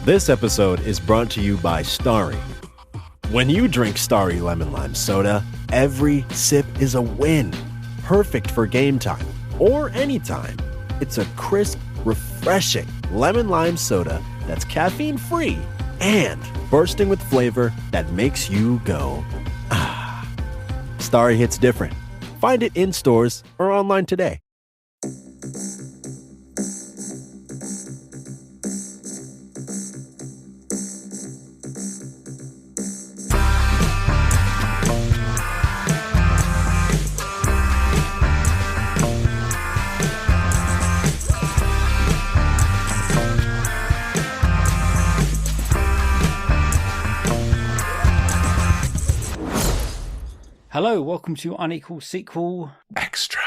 This episode is brought to you by Starry. When you drink Starry Lemon Lime Soda, every sip is a win. Perfect for game time or anytime. It's a crisp, refreshing lemon lime soda that's caffeine-free and bursting with flavor that makes you go, ah. Starry hits different. Find it in stores or online today. Hello, welcome to Unequal Sequel Extra.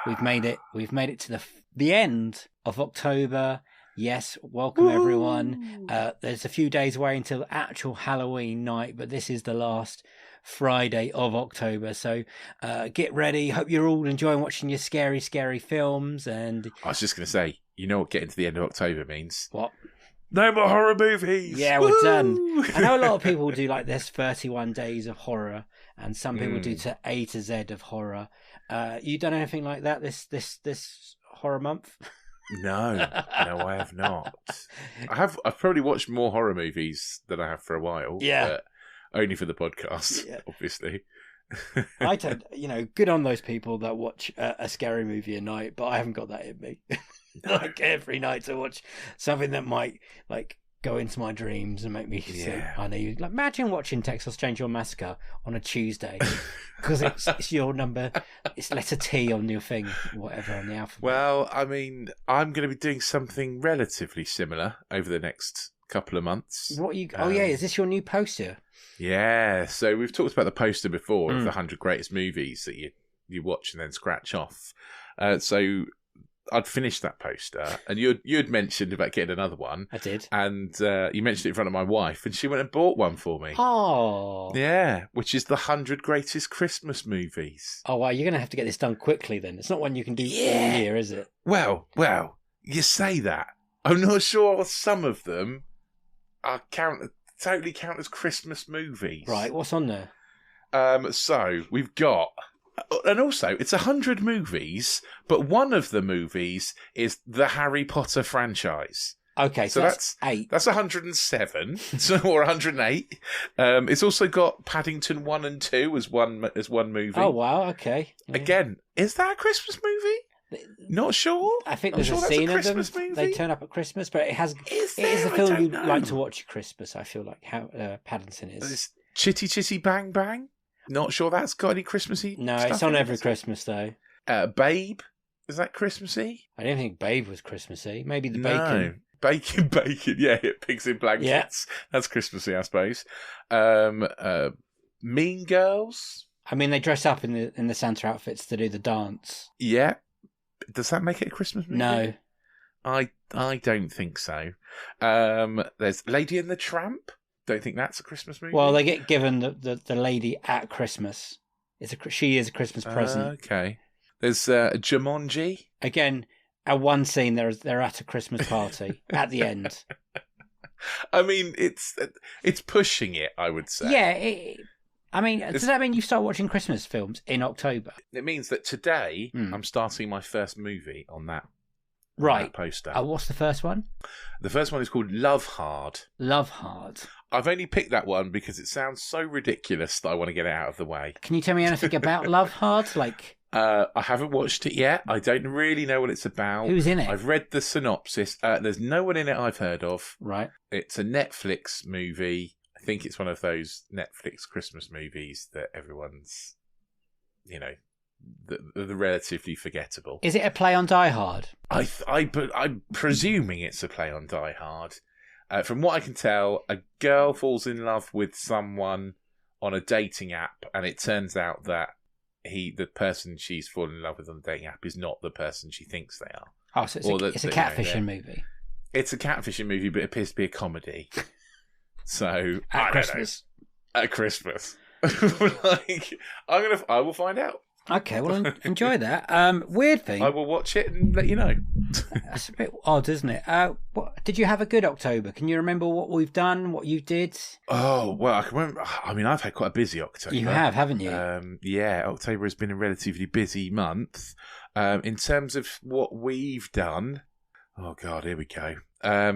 We've made it. We've made it to the end of October. Yes, welcome everyone. There's a few days away until actual Halloween night, but this is the last Friday of October. So get ready. Hope you're all enjoying watching your scary, scary films. And I was just going to say, you know what getting to the end of October means? what? No more horror movies. Yeah, we're done. I know a lot of people do like this 31 days of horror, and some people do to A to Z of horror. You done anything like that this horror month? No, I have not. I've probably watched more horror movies than I have for a while. Yeah. But only for the podcast, obviously. I don't, good on those people that watch a scary movie a night, but I haven't got that in me. Like every night to watch something that might go into my dreams and make me think. I know you imagine watching Texas Chainsaw Massacre on a Tuesday because it's your number. It's letter T on your thing, whatever on the alphabet. Well, I mean, I'm going to be doing something relatively similar over the next couple of months. What you? Is this your new poster? Yeah. So we've talked about the poster before of the 100 greatest movies that you watch and then scratch off. So I'd finished that poster, and you had mentioned about getting another one. I did. And you mentioned it in front of my wife, and she went and bought one for me. Oh. Yeah, which is the 100 greatest Christmas movies. Oh, wow, you're going to have to get this done quickly then. It's not one you can do all year, is it? Well, you say that. I'm not sure some of them totally count as Christmas movies. Right, what's on there? So we've got... And also, it's 100 movies, but one of the movies is the Harry Potter franchise. Okay, so that's 8. That's 107, or 108. It's also got Paddington 1 and 2 as one movie. Oh, wow, okay. Yeah. Again, is that a Christmas movie? Not sure. I think there's a scene of them. Movie? They turn up at Christmas, but it is a film you like to watch at Christmas, I feel like, how Paddington is. It's Chitty Chitty Bang Bang. Not sure that's got any Christmassy. No, it's on every Christmas though. Babe, is that Christmassy? I don't think Babe was Christmassy. Maybe the bacon. No. Bacon. Yeah, pigs in blankets. Yeah. That's Christmassy, I suppose. Mean Girls. I mean, they dress up in the Santa outfits to do the dance. Yeah. Does that make it a Christmas movie? No. I don't think so. There's Lady and the Tramp. Don't think that's a Christmas movie. Well, they get given the lady at Christmas. She is a Christmas present. Okay. There's Jumanji. Again, at one scene, they're at a Christmas party at the end. I mean, it's pushing it, I would say. Yeah. Does that mean you start watching Christmas films in October? It means that today I'm starting my first movie on that. Right. Poster. What's the first one? The first one is called Love Hard. Love Hard. I've only picked that one because it sounds so ridiculous that I want to get it out of the way. Can you tell me anything about Love Hard? I haven't watched it yet. I don't really know what it's about. Who's in it? I've read the synopsis. There's no one in it I've heard of. Right. It's a Netflix movie. I think it's one of those Netflix Christmas movies that everyone's, the relatively forgettable. Is it a play on Die Hard? I'm presuming it's a play on Die Hard. From what I can tell, a girl falls in love with someone on a dating app, and it turns out that the person she's fallen in love with on the dating app is not the person she thinks they are. Oh, so it's a catfishing movie. It's a catfishing movie, but it appears to be a comedy. So at Christmas. At Christmas. I will find out. Okay, well, enjoy that. Weird thing. I will watch it and let you know. That's a bit odd, isn't it? Did you have a good October? Can you remember what we've done, what you did? Oh, well, I can remember. I mean, I've had quite a busy October. You have, haven't you? Yeah, October has been a relatively busy month. In terms of what we've done, oh, God, here we go.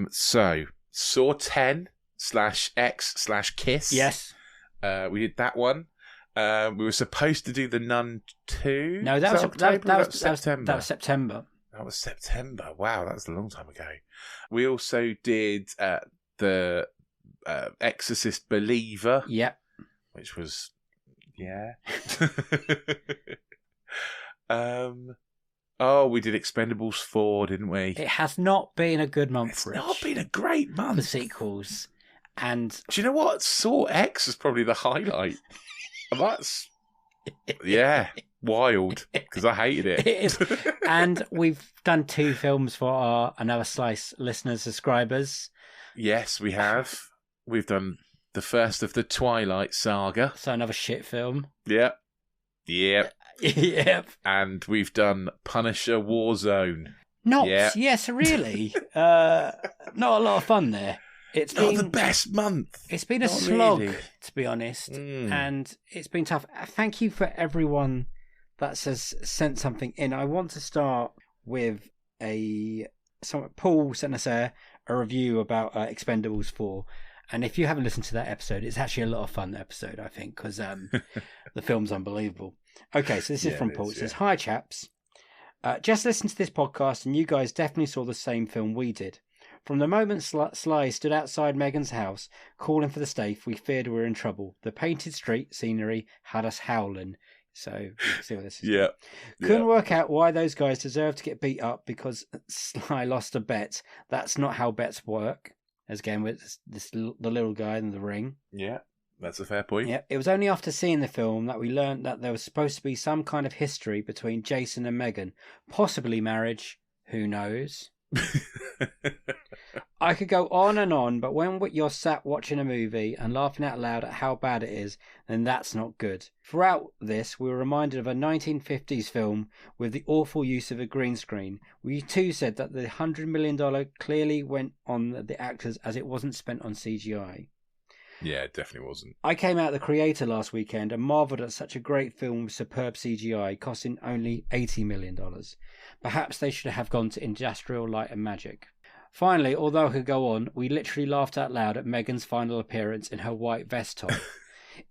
So, Saw 10/X/Kiss. Yes. We did that one. We were supposed to do The Nun 2. No, that was October. that was September. That was September. That was September. Wow, that was a long time ago. We also did the Exorcist Believer. Yep. Which was, yeah. We did Expendables 4, didn't we? It has not been a good month for it. It's not been a great month. The sequels. And do you know what? Saw X is probably the highlight. And that's, yeah, wild, because I hated it. It is. And we've done 2 films for our Another Slice listeners, subscribers. Yes, we have. We've done the first of the Twilight Saga. So another shit film. Yep. Yep. And we've done Punisher Warzone. Yes, really. Not a lot of fun there. It's not been the best month. It's been a slog, to be honest, and it's been tough. Thank you for everyone that has sent something in. I want to start with Paul sent us a review about Expendables 4. And if you haven't listened to that episode, it's actually a lot of fun, that episode, I think, because the film's unbelievable. Okay, so this is from Paul. It says, "Hi, chaps. Just listened to this podcast, and you guys definitely saw the same film we did. From the moment Sly stood outside Megan's house, calling for the stake, we feared we were in trouble. The painted street scenery had us howling." So, you can see what this is. Yeah. Couldn't work out why those guys deserved to get beat up because Sly lost a bet. That's not how bets work. As again, with the little guy in the ring. Yeah, that's a fair point. Yeah, it was only after seeing the film that we learned that there was supposed to be some kind of history between Jason and Megan. Possibly marriage. Who knows? I could go on, but when you're sat watching a movie and laughing out loud at how bad it is, then that's not good. Throughout this, we were reminded of a 1950s film with the awful use of a green screen. We too said that the $100 million clearly went on the actors as it wasn't spent on CGI. Yeah, it definitely wasn't. I came out The Creator last weekend and marvelled at such a great film with superb CGI costing only $80 million. Perhaps they should have gone to Industrial Light and Magic. Finally, although I could go on, we literally laughed out loud at Megan's final appearance in her white vest top.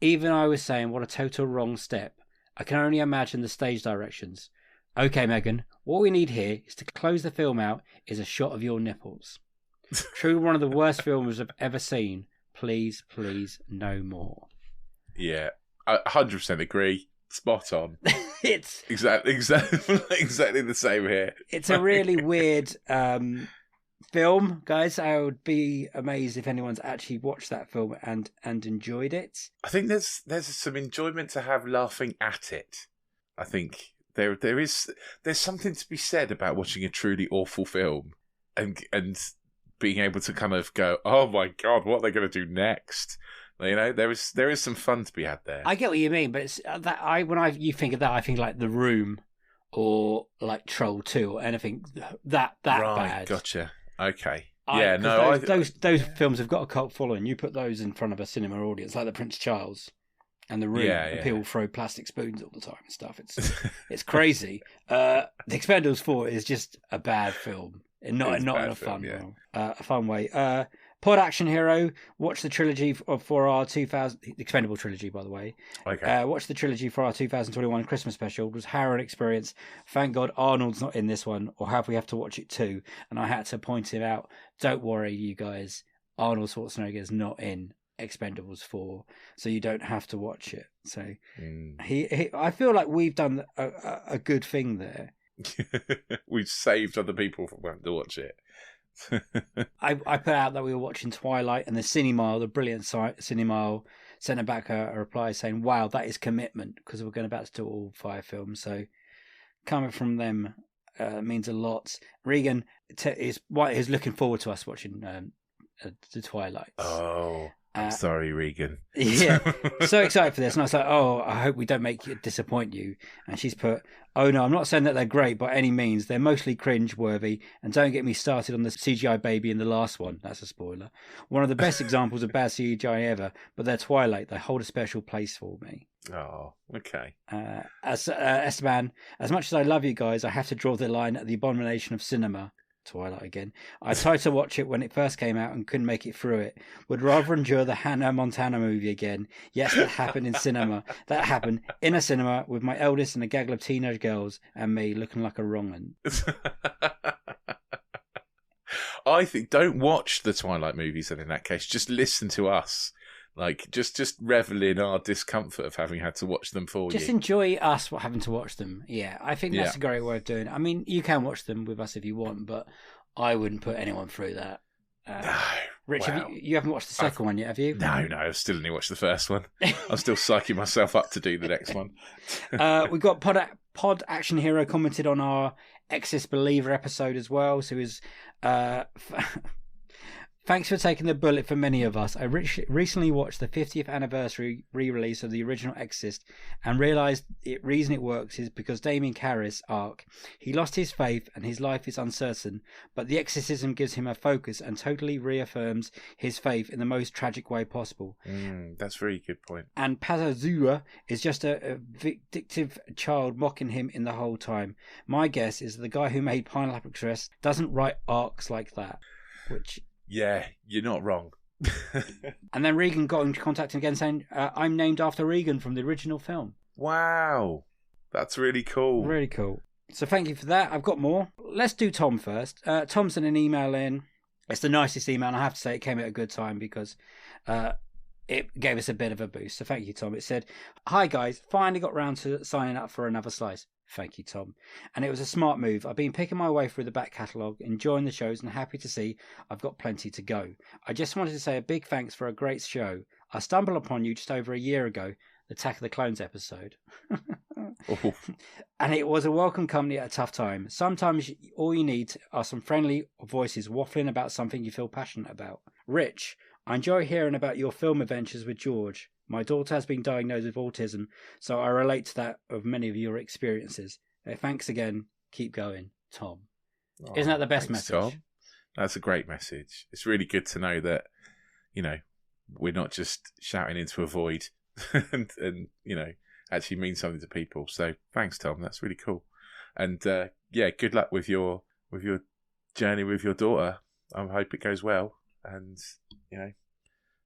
Even I was saying, what a total wrong step. I can only imagine the stage directions. Okay, Megan, what we need here is to close the film out is a shot of your nipples. Truly one of the worst films I've ever seen. Please, no more. Yeah, I 100% agree. Spot on. It's exactly the same here. It's a really weird film, guys. I would be amazed if anyone's actually watched that film and enjoyed it. I think there's some enjoyment to have laughing at it. I think there's something to be said about watching a truly awful film and being able to kind of go, oh my God, what are they going to do next? You know, there is some fun to be had there. I get what you mean, but it's when you think of that, I think like The Room or like Troll 2 or anything that right, bad. Gotcha. Okay. Those films have got a cult following. You put those in front of a cinema audience, like The Prince Charles and The Room, and people throw plastic spoons all the time and stuff. It's crazy. The Expendables 4 is just a bad film. Not in a fun way. A fun way. Pod Action Hero. Watch the trilogy for our 2000 Expendable trilogy, by the way. Okay. Watch the trilogy for our 2021 Christmas special. It was harrowing experience. Thank God Arnold's not in this one, or have we have to watch it too? And I had to point it out. Don't worry, you guys. Arnold Schwarzenegger is not in Expendables 4, so you don't have to watch it. So I feel like we've done a good thing there. We've saved other people from having to watch it. I put out that we were watching Twilight, and the Cinemile, the brilliant Cinemile, sent back a reply saying, "Wow, that is commitment," because we're about to do all 5 films. So coming from them means a lot. Regan is looking forward to us watching the Twilight. Oh, I'm sorry, Regan. Yeah, so excited for this. And I was like, oh, I hope we don't disappoint you. And she's put, oh no, I'm not saying that they're great by any means. They're mostly cringe-worthy. And don't get me started on the CGI baby in the last one. That's a spoiler. One of the best examples of bad CGI ever. But they're Twilight. They hold a special place for me. Oh, okay. Esteban, as much as I love you guys, I have to draw the line at the abomination of cinema. Twilight again. I tried to watch it when it first came out and couldn't make it through it. Would rather endure the Hannah Montana movie again. Yes, that happened in cinema. That happened in a cinema with my eldest and a gaggle of teenage girls and me looking like a wrong'un. I think don't watch the Twilight movies then in that case. Just listen to us. Like, just revel in our discomfort of having had to watch them for you. Just enjoy us having to watch them. Yeah, I think that's a great way of doing it. I mean, you can watch them with us if you want, but I wouldn't put anyone through that. No. Rich, you haven't watched the second one yet, have you? No, I've still only watched the first one. I'm still psyching myself up to do the next one. We've got Pod Action Hero commented on our Exorcist Believer episode as well, so he's... Thanks for taking the bullet for many of us. I recently watched the 50th anniversary re-release of the original Exorcist and realised the reason it works is because Damien Karras' arc. He lost his faith and his life is uncertain, but the exorcism gives him a focus and totally reaffirms his faith in the most tragic way possible. That's a very good point. And Pazazua is just a vindictive child mocking him in the whole time. My guess is the guy who made Pineapple Express doesn't write arcs like that, which... Yeah, you're not wrong. And then Regan got in contact again saying, I'm named after Regan from the original film. Wow. That's really cool. Really cool. So thank you for that. I've got more. Let's do Tom first. Tom sent an email in. It's the nicest email, and I have to say it came at a good time because it gave us a bit of a boost. So thank you, Tom. It said, hi guys, finally got round to signing up for another slice. Thank you, Tom. And it was a smart move. I've been picking my way through the back catalogue, enjoying the shows, and happy to see I've got plenty to go. I just wanted to say a big thanks for a great show. I stumbled upon you just over a year ago, the Attack of the Clones episode. And it was a welcome company at a tough time. Sometimes all you need are some friendly voices waffling about something you feel passionate about. Rich, I enjoy hearing about your film adventures with George. My daughter has been diagnosed with autism, so I relate to that of many of your experiences. Thanks again. Keep going, Tom. Isn't that the best message? Tom. That's a great message. It's really good to know that, you know, we're not just shouting into a void and you know, actually mean something to people. So thanks, Tom. That's really cool. And yeah, good luck with your journey with your daughter. I hope it goes well. And, you know,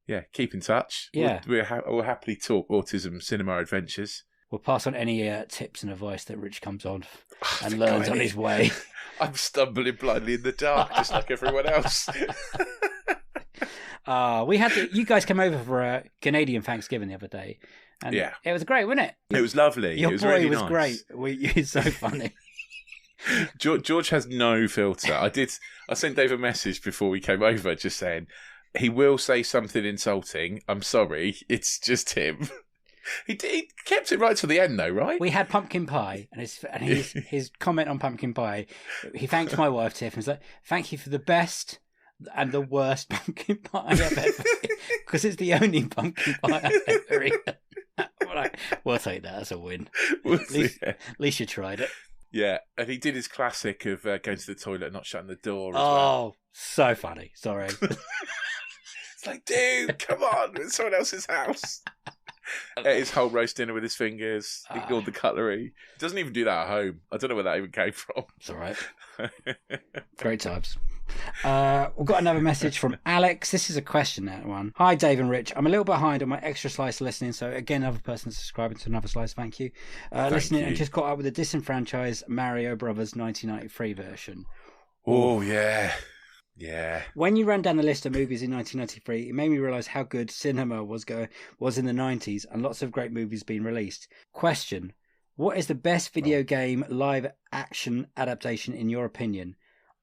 yeah, keep in touch. Yeah. We'll happily talk autism cinema adventures. We'll pass on any tips and advice that Rich comes on and learns on his way. I'm stumbling blindly in the dark, just like everyone else. You guys came over for a Canadian Thanksgiving the other day. And yeah. It was great, wasn't it? It was lovely. Your it was boy really was nice. Great. He's so funny. George has no filter. I sent Dave a message before we came over just saying, he will say something insulting. I'm sorry. It's just him. He kept it right to the end, though, right? We had pumpkin pie, and his comment on pumpkin pie, he thanked my wife, Tiff, and was like, thank you for the best and the worst pumpkin pie I've ever eaten, because it's the only pumpkin pie I've ever eaten. We'll take that. That's a win. At least you tried it. Yeah, and he did his classic of going to the toilet and not shutting the door as well. Oh, so funny. Sorry. It's like, dude, come on, it's someone else's house. Ate his whole roast dinner with his fingers, ignored the cutlery. He doesn't even do that at home. I don't know where that even came from. It's all right. Great times. We've got another message from Alex. This is a question, that one. Hi, Dave and Rich. I'm a little behind on my extra slice listening, so again, another person subscribing to another slice. Thank you. Listening you. And just caught up with the disenfranchised Mario Brothers 1993 version. Oh, yeah. Yeah. When you ran down the list of movies in 1993, it made me realise how good cinema was in the 90s and lots of great movies being released. Question: what is the best video game live action adaptation in your opinion?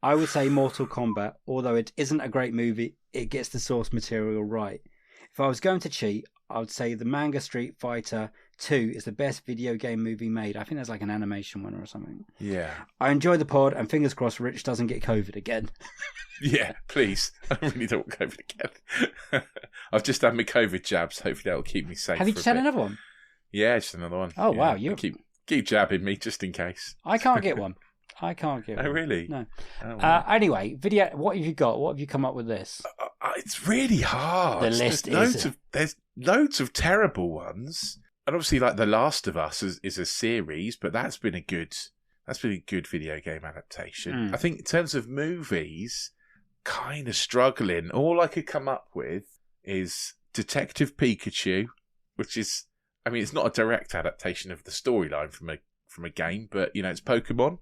I would say Mortal Kombat, although it isn't a great movie, it gets the source material right. If I was going to cheat, I would say the manga Street Fighter 2 is the best video game movie made. I think there's like an animation one or something. Yeah. I enjoy the pod, and fingers crossed Rich doesn't get COVID again. Yeah, please. I really don't want COVID again. I've just had my COVID jabs. Hopefully that'll keep me safe. Have you just had another one? Yeah, just another one. Oh, yeah. wow. You keep jabbing me just in case. I can't get one. I can't get one. Oh, really? No. Oh, wow. Anyway, video. What have you got? What have you come up with this? It's really hard. The list there's loads of terrible ones, and obviously, like The Last of Us is a series, but that's been a good video game adaptation. I think in terms of movies, kind of struggling. All I could come up with is Detective Pikachu, which is, I mean, it's not a direct adaptation of the storyline from a game, but you know, it's Pokemon.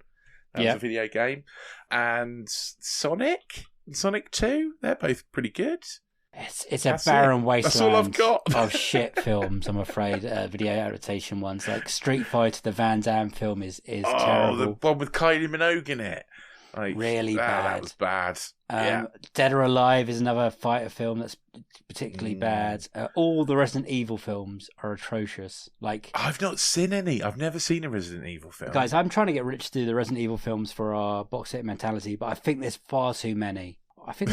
That was a video game. And Sonic 2, they're both pretty good. It's a barren wasteland. That's all I've got. Of shit films, I'm afraid. Video adaptation ones. Like Street Fighter, the Van Damme film is terrible. The one with Kylie Minogue in it. Like, really bad. That was bad. Yeah. Dead or Alive is another fighter film that's particularly bad. All the Resident Evil films are atrocious. Like, I've not seen any. I've never seen a Resident Evil film. Guys, I'm trying to get Rich to do the Resident Evil films for our box set mentality, but I think there's far too many. I think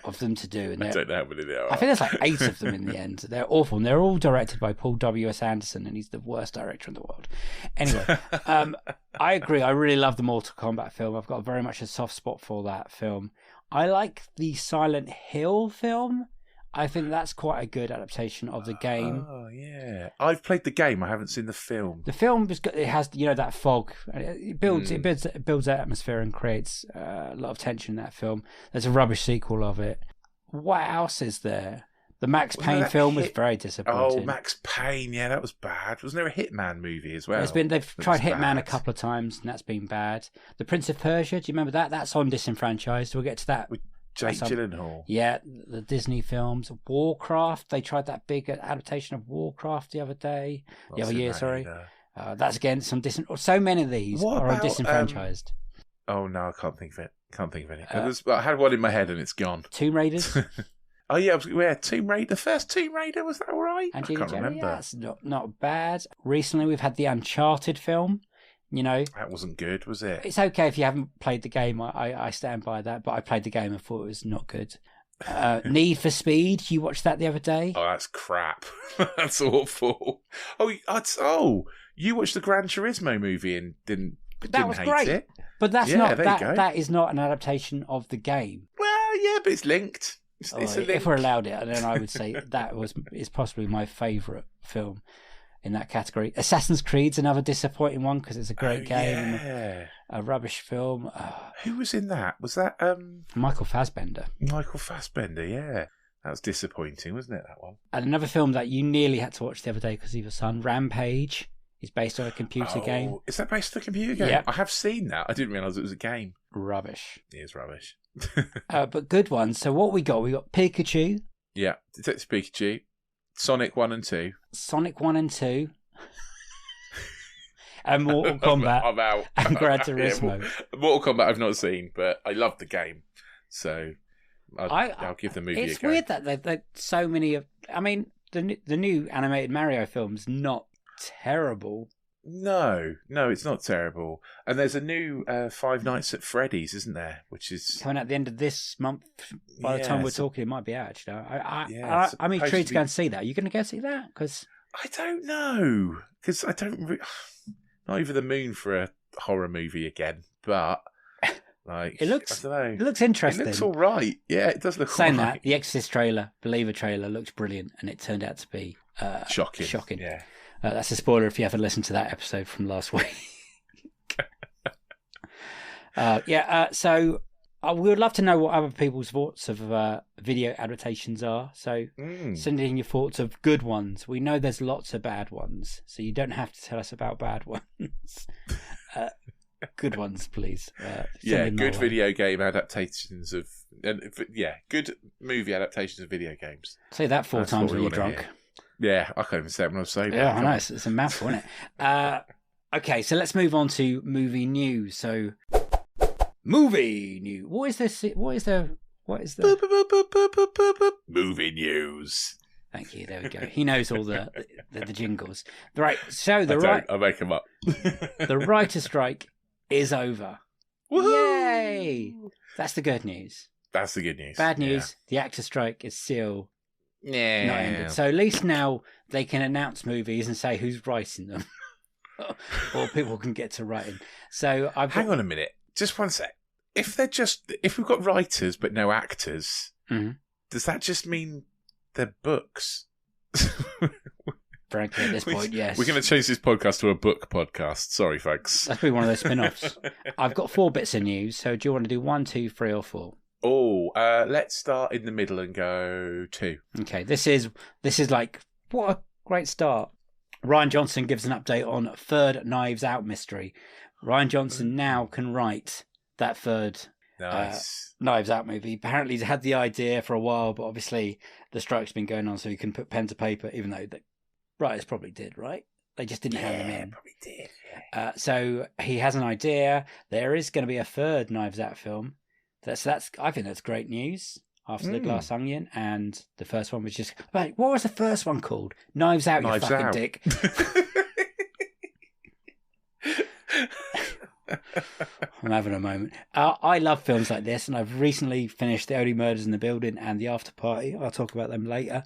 of them to do. And I don't know how many there are. I think there's like 8 of them in the end. They're awful. And they're all directed by Paul W.S. Anderson, and he's the worst director in the world. Anyway, I agree. I really love the Mortal Kombat film. I've got very much a soft spot for that film. I like the Silent Hill film. I think that's quite a good adaptation of the game. Oh, yeah. I've played the game. I haven't seen the film. The film, it has, you know, that fog. It builds that atmosphere and creates a lot of tension in that film. There's a rubbish sequel of it. What else is there? The Max Payne film was very disappointing. Oh, Max Payne. Yeah, that was bad. Wasn't there a Hitman movie as well? They've tried Hitman a couple of times, and that's been bad. The Prince of Persia, do you remember that? That's on disenfranchised. We'll get to that. Jake Gyllenhaal. Yeah, the Disney films. Warcraft. They tried that big adaptation of Warcraft the other year. Sorry. That's again some so many of these are disenfranchised. Oh no, I can't think of it. I had one in my head and it's gone. Tomb Raiders. Oh yeah, Tomb Raider. The first Tomb Raider, was that all right? I can't remember. Yeah, that's not bad. Recently, we've had the Uncharted film. You know, that wasn't good, was it? It's okay if you haven't played the game. I stand by that, but I played the game and thought it was not good. Need for Speed. You watched that the other day? Oh, that's crap. That's awful. Oh, you watched the Gran Turismo movie and didn't hate great. It? But that's not that is not an adaptation of the game. Well, yeah, but it's linked. It's a link. If we're allowed it, then I would say is possibly my favourite film in that category. Assassin's Creed's another disappointing one because it's a great game and a rubbish film. Who was in that? Was that Michael Fassbender? Michael Fassbender, yeah. That was disappointing, wasn't it, that one? And another film that you nearly had to watch the other day because of your son, Rampage, is based on a computer game. Is that based on a computer game? Yep. I have seen that. I didn't realise it was a game. Rubbish. It is rubbish. But good ones. So what we got? We got Pikachu. Yeah, Detective Pikachu. Sonic 1 and 2. Sonic 1 and 2. And Mortal Kombat. I'm out. And Gran Turismo. Mortal Kombat I've not seen, but I love the game. So I'll give the movie a go. It's weird that there's so many of... I mean, the new animated Mario film's not terrible. No, it's not terrible. And there's a new Five Nights at Freddy's, isn't there? Which is coming at the end of this month. By the time we're talking, it might be out. Actually, I'm intrigued to go and see that. Are you going to go see that? Because I don't know. Because I don't. Not over the moon for a horror movie again. But like, it looks. I don't know. It looks interesting. It looks all right. Yeah, it does look. Saying all right. That, the Exorcist trailer, Believer trailer, looks brilliant, and it turned out to be shocking. Yeah. That's a spoiler if you haven't listened to that episode from last week. So we would love to know what other people's thoughts of video adaptations are. So send in your thoughts of good ones. We know there's lots of bad ones, so you don't have to tell us about bad ones. Good ones, please. Good video game adaptations of... good movie adaptations of video games. Say that 4 times when you're drunk. Hear. Yeah, I can't even say it when I was sober. Yeah, I know. It's a mouthful, isn't it? Okay, so let's move on to movie news. So, movie news. What is this? What is the movie news? Thank you. There we go. He knows all the the jingles. Right. So I make them up. the writer's strike is over. Woo-hoo! Yay! That's the good news. That's the good news. Bad news, the actor strike is still not Yeah. ended. So at least now they can announce movies and say who's writing them. Or people can get to writing. So Hang on a minute. Just one sec. If we've got writers but no actors, does that just mean they're books? Frankly, at this point, yes. We're going to change this podcast to a book podcast. Sorry, folks. That's probably one of those spin-offs. I've got 4 bits of news, so do you want to do 1, 2, 3 or 4? Oh, let's start in the middle and go 2. Okay, this is like, what a great start. Rian Johnson gives an update on third Knives Out mystery. Rian Johnson now can write that third Nice. Knives Out movie. Apparently he's had the idea for a while, but obviously the strike's been going on, so he can put pen to paper, even though the writers probably did, right? They just didn't have them in. Probably did. So he has an idea. There is going to be a third Knives Out film. I think that's great news after The Glass Onion, and the first one was just what was the first one called? Knives Out, you fucking Out. dick. I'm having a moment. I love films like this, and I've recently finished The Only Murders in the Building and The After Party. I'll talk about them later.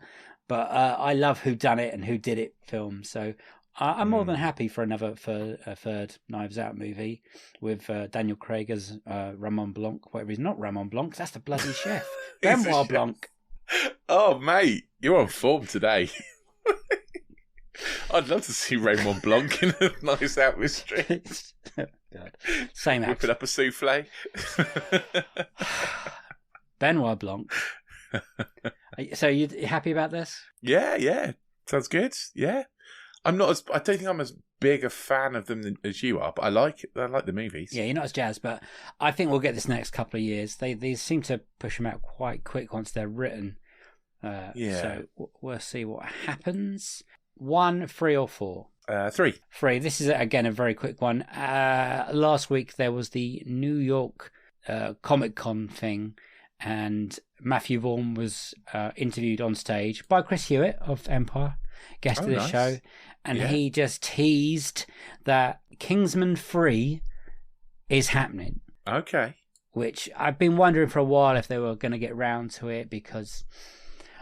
But I love Who Done It and Who Did It films, so I'm more than happy for a third Knives Out movie with Daniel Craig as Ramon Blanc, whatever he's not Ramon Blanc, that's the bloody chef. Benoit Blanc. Oh, mate, you're on form today. I'd love to see Raymond Blanc in a Knives Out mystery. God. Same actor. Whipping up a souffle. Benoit Blanc. So you happy about this? Yeah. Sounds good. Yeah. I don't think I'm as big a fan of them as you are, but I like the movies. Yeah, you're not as jazzed, but I think we'll get this next couple of years. They seem to push them out quite quick once they're written. So we'll see what happens. 1, 3 or 4? 3. 3. This is, again, a very quick one. Last week there was the New York Comic-Con thing, and Matthew Vaughn was interviewed on stage by Chris Hewitt of Empire, guest of the show, and he just teased that Kingsman 3 is happening. Okay. Which I've been wondering for a while if they were going to get round to it, because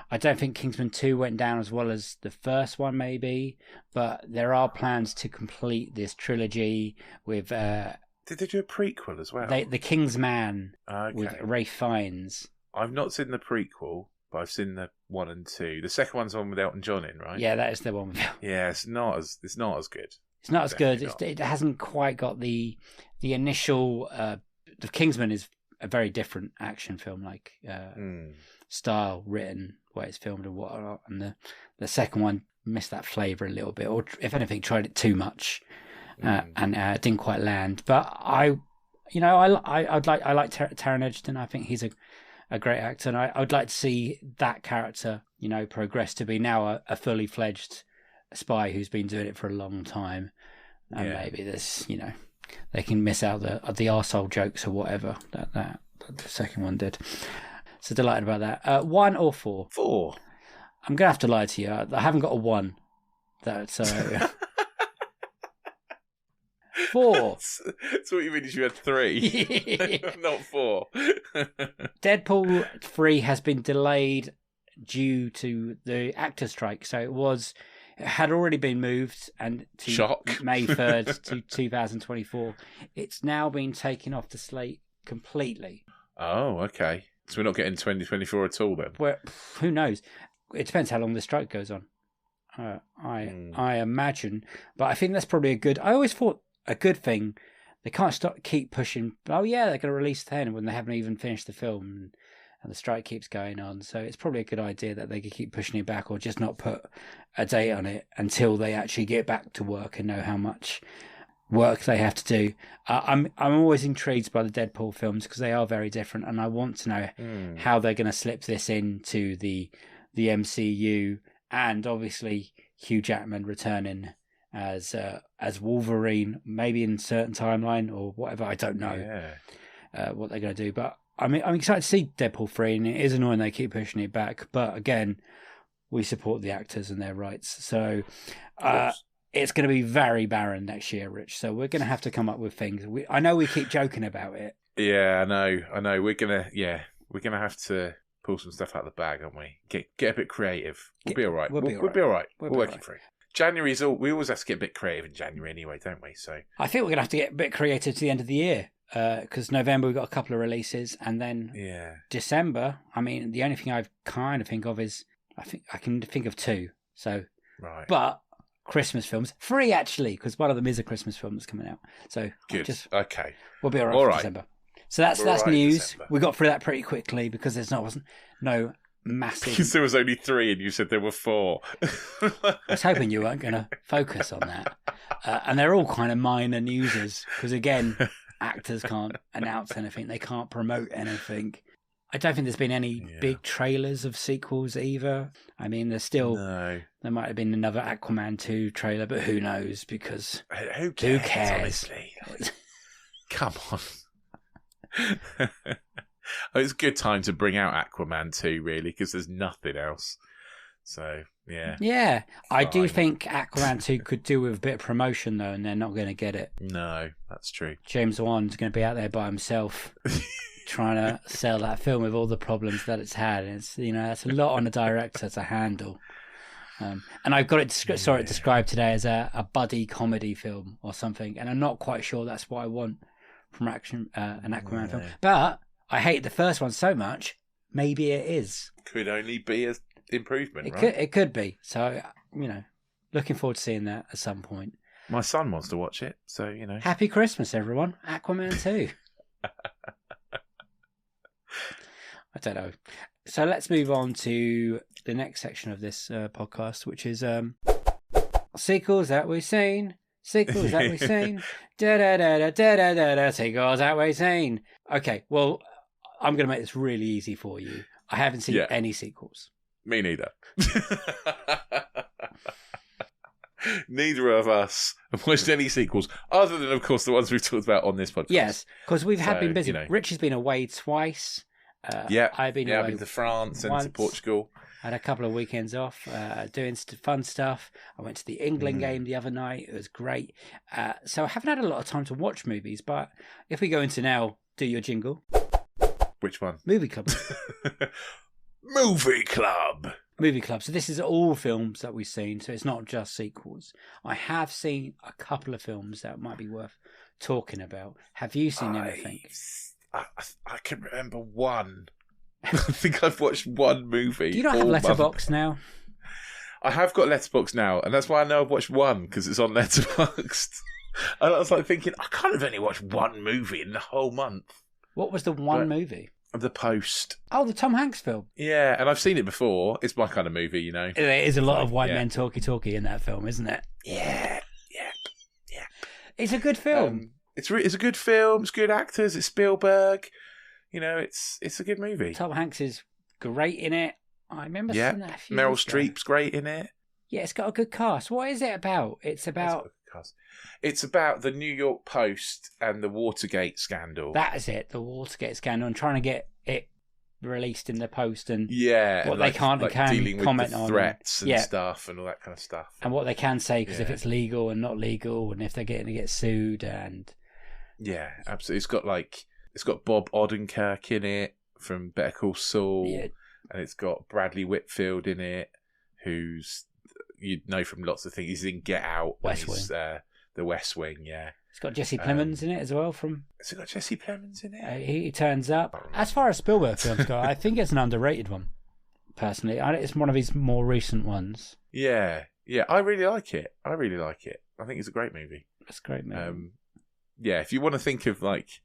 I don't think Kingsman 2 went down as well as the first one, maybe, but there are plans to complete this trilogy with... Did they do a prequel as well? The King's Man with Ralph Fiennes. I've not seen the prequel, but I've seen the 1 and 2. The second one's on with Elton John in, right? Yeah, that is the one. Yeah, it's not as good. It's not as good. Not. It hasn't quite got the initial. The Kingsman is a very different action film, like style, written, where it's filmed and whatnot. And the second one missed that flavour a little bit, or if anything, tried it too much, and didn't quite land. But I like Taron Egerton. I think he's a great actor, and I would like to see that character, progress to be now a fully fledged spy who's been doing it for a long time, and maybe there's they can miss out the arsehole jokes or whatever that the second one did. So delighted about that. 1 or 4? 4. I'm gonna have to lie to you. I haven't got a 1. That's 4. So what you mean is you had 3, not 4. Deadpool 3 has been delayed due to the actor strike. So it had already been moved and to Shock. May 3rd to 2024. It's now been taken off the slate completely. Oh, okay. So we're not getting 2024 at all then? Well, who knows? It depends how long the strike goes on. I imagine. But I think that's probably I always thought a good thing. They can't keep pushing. Oh yeah, they're going to release 10 when they haven't even finished the film, and the strike keeps going on. So it's probably a good idea that they could keep pushing it back, or just not put a date on it until they actually get back to work and know how much work they have to do. I'm always intrigued by the Deadpool films because they are very different, and I want to know how they're going to slip this into the MCU, and obviously Hugh Jackman returning as Wolverine, maybe in a certain timeline or whatever. I don't know what they're going to do, but I'm excited to see Deadpool 3, and it is annoying they keep pushing it back. But again, we support the actors and their rights. So it's going to be very barren next year, Rich. So we're going to have to come up with things. I know we keep joking about it. Yeah, I know. We're gonna have to pull some stuff out of the bag, aren't we? Get a bit creative. We'll be all right. We'll be all right. We're working through. January's we always have to get a bit creative in January anyway, don't we? So I think we're going to have to get a bit creative to the end of the year because November we've got a couple of releases, and then December. I mean, the only thing I kind of think of is I can think of 2. So right, but Christmas films 3 actually, because one of them is a Christmas film that's coming out. So good. Okay, we'll be all right for December. So that's news. We got through that pretty quickly because wasn't no massive. Because there was only 3 and you said there were 4. I was hoping you weren't going to focus on that. And they're all kind of minor newses because, again, actors can't announce anything. They can't promote anything. I don't think there's been any big trailers of sequels either. I mean, there's still... No. There might have been another Aquaman 2 trailer, but who knows? Because who cares? Honestly? Come on. It's a good time to bring out Aquaman 2, really, because there's nothing else. So, yeah. Yeah, I do think Aquaman 2 could do with a bit of promotion, though, and they're not going to get it. No, that's true. James Wan's going to be out there by himself trying to sell that film with all the problems that it's had. It's that's a lot on the director to handle. And I've got it described today as a buddy comedy film or something, and I'm not quite sure that's what I want from an Aquaman film. But I hate the first one so much, maybe it is. Could only be an improvement, right? It could be. So, looking forward to seeing that at some point. My son wants to watch it, so, Happy Christmas, everyone. Aquaman 2. I don't know. So let's move on to the next section of this podcast, which is sequels that we've seen. Sequels that we've seen. Da-da-da-da-da-da-da. Sequels that we've seen. Okay, well, I'm going to make this really easy for you. I haven't seen any sequels. Me neither. Neither of us have watched any sequels, other than, of course, the ones we've talked about on this podcast. Yes, because we've been busy. Rich has been away twice. I've been away. I've been to France and to Portugal. I had a couple of weekends off doing fun stuff. I went to the England game the other night. It was great. So I haven't had a lot of time to watch movies, but if we go into now, do your jingle. Which one? Movie Club. Movie Club. Movie Club. So this is all films that we've seen, so it's not just sequels. I have seen a couple of films that might be worth talking about. Have you seen anything? I can remember one. I think I've watched one movie. Do you not have Letterboxd now? I have got Letterboxd now, and that's why I know I've watched one, because it's on Letterboxd. And I was like thinking, I can't have only watched one movie in the whole month. What was the one movie? The Post. Oh, the Tom Hanks film. Yeah, and I've seen it before. It's my kind of movie, There is a lot of white men talky in that film, isn't it? Yeah. It's a good film. It's a good film. It's good actors. It's Spielberg. It's a good movie. Tom Hanks is great in it. I remember seeing that a few Meryl years ago. Streep's great in it. Yeah, it's got a good cast. What is it about? It's about the New York Post and the Watergate scandal. That is it, the Watergate scandal, and trying to get it released in the Post and what they can't and can dealing comment with the on. Threats and stuff and all that kind of stuff. And what they can say, because if it's legal and not legal, and if they're going to get sued and... Yeah, absolutely. It's got Bob Odenkirk in it from Better Call Saul, and it's got Bradley Whitfield in it, who's you'd know from lots of things. He's in Get Out, West Wing, the West Wing. Yeah, it's got Jesse Plemons in it as well. Has it got Jesse Plemons in it? He turns up. As far as Spielberg films go, I think it's an underrated one. Personally, it's one of his more recent ones. Yeah, I really like it. I think it's a great movie. It's a great movie. Yeah, if you want to think of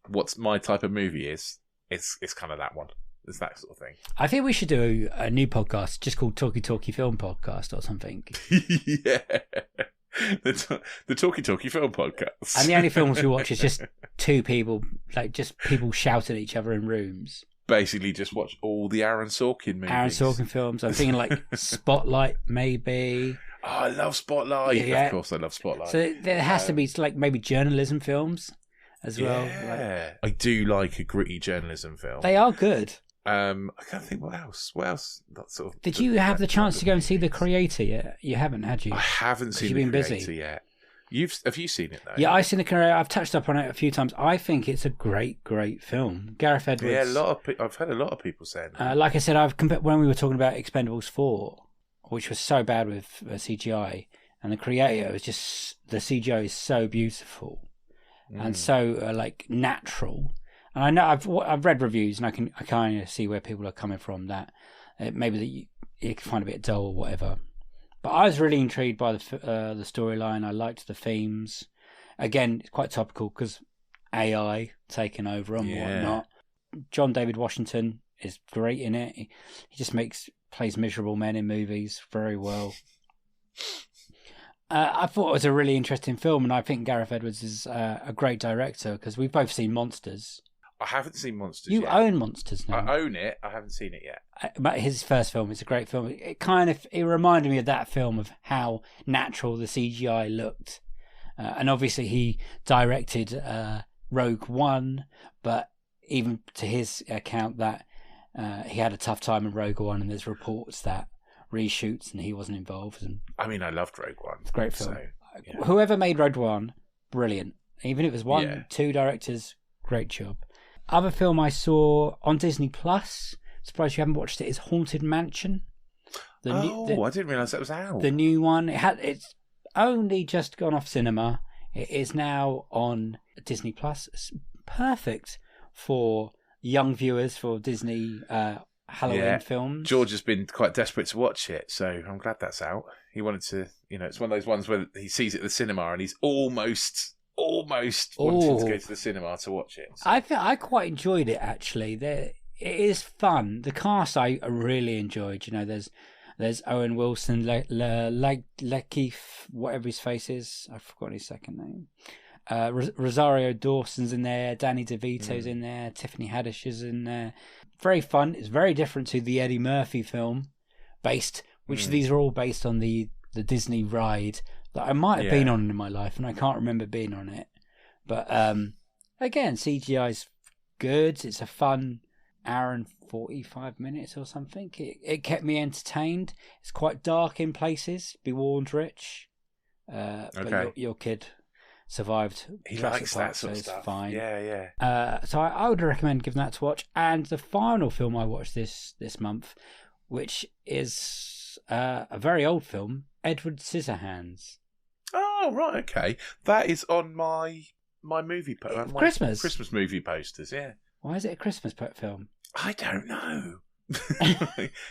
what's my type of movie is, it's kind of that one. It's that sort of thing. I think we should do a new podcast just called Talkie Film Podcast or something. Yeah. The Talkie Film Podcast. And the only films we watch is just two people, just people shouting at each other in rooms. Basically just watch all the Aaron Sorkin movies. Aaron Sorkin films. I'm thinking Spotlight maybe. Oh, I love Spotlight. Yeah. Of course I love Spotlight. So there has to be maybe journalism films as well. Yeah. I do like a gritty journalism film. They are good. I can't think what else. What else? That sort of. Did you have the chance to go and see The Creator yet? You haven't, had you? I haven't seen The Creator yet. Have you seen it though? Yeah, I've seen The Creator. I've touched up on it a few times. I think it's a great film. Gareth Edwards. Yeah, I've heard a lot of people saying that. Like I said, when we were talking about Expendables 4, which was so bad with CGI, and The Creator was just, the CGI is so beautiful and so like natural. And I know I've read reviews, and I kind of see where people are coming from, that maybe that you can find a bit dull or whatever. But I was really intrigued by the storyline. I liked the themes. Again, it's quite topical because AI taking over and whatnot. John David Washington is great in it. He just plays miserable men in movies very well. I thought it was a really interesting film, and I think Gareth Edwards is a great director, because we've both seen Monsters. I haven't seen Monsters yet. You own Monsters now. I own it. I haven't seen it yet. But his first film is a great film. It reminded me of that film, of how natural the CGI looked. And obviously he directed Rogue One, but even to his account that he had a tough time in Rogue One, and there's reports that reshoots and he wasn't involved. And I mean, I loved Rogue One. It's a great film. So, yeah. Whoever made Rogue One, brilliant. Even if it was two directors, great job. Other film I saw on Disney Plus, surprised you haven't watched it, is Haunted Mansion. I didn't realise that was out. The new one. It's only just gone off cinema. It is now on Disney Plus. It's perfect for young viewers for Disney Halloween films. George has been quite desperate to watch it, so I'm glad that's out. He wanted to, it's one of those ones where he sees it at the cinema and he's almost wanting to go to the cinema to watch it. So. I quite enjoyed it, actually. It is fun. The cast I really enjoyed. There's Owen Wilson, Lakeith, whatever his face is. I've forgotten his second name. Rosario Dawson's in there. Danny DeVito's in there. Tiffany Haddish is in there. Very fun. It's very different to the Eddie Murphy film, these are all based on the Disney ride that I might have been on in my life, and I can't remember being on it. But again, CGI's good. It's a fun hour and 45 minutes or something. It kept me entertained. It's quite dark in places. Be warned, Rich. But your kid survived. He likes that sort of stuff. Fine. Yeah. So I would recommend giving that to watch. And the final film I watched this month, which is a very old film, Edward Scissorhands. Oh, right, okay. That is on my movie Christmas movie posters, yeah. Why is it a Christmas film? I don't know.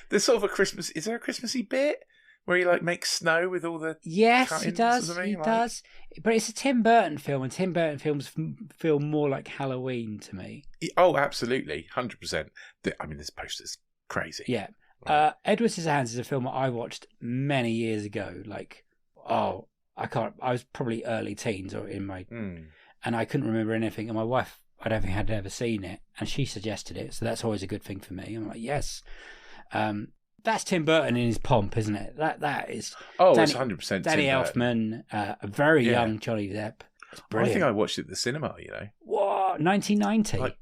There's sort of a Christmas... Is there a Christmassy bit where he makes snow with all the... Yes, he does. He does. But it's a Tim Burton film, and Tim Burton films feel more like Halloween to me. Oh, absolutely. 100%. This poster's crazy. Yeah. Right. Edward Scissorhands is a film that I watched many years ago. I was probably early teens or in my... And I couldn't remember anything. And my wife, I don't think had ever seen it. And she suggested it. So that's always a good thing for me. I'm like, yes. That's Tim Burton in his pomp, isn't it? That is... Oh, it's 100% Danny Elfman, a very young Johnny Depp. It's brilliant. I think I watched it at the cinema, What? 1990?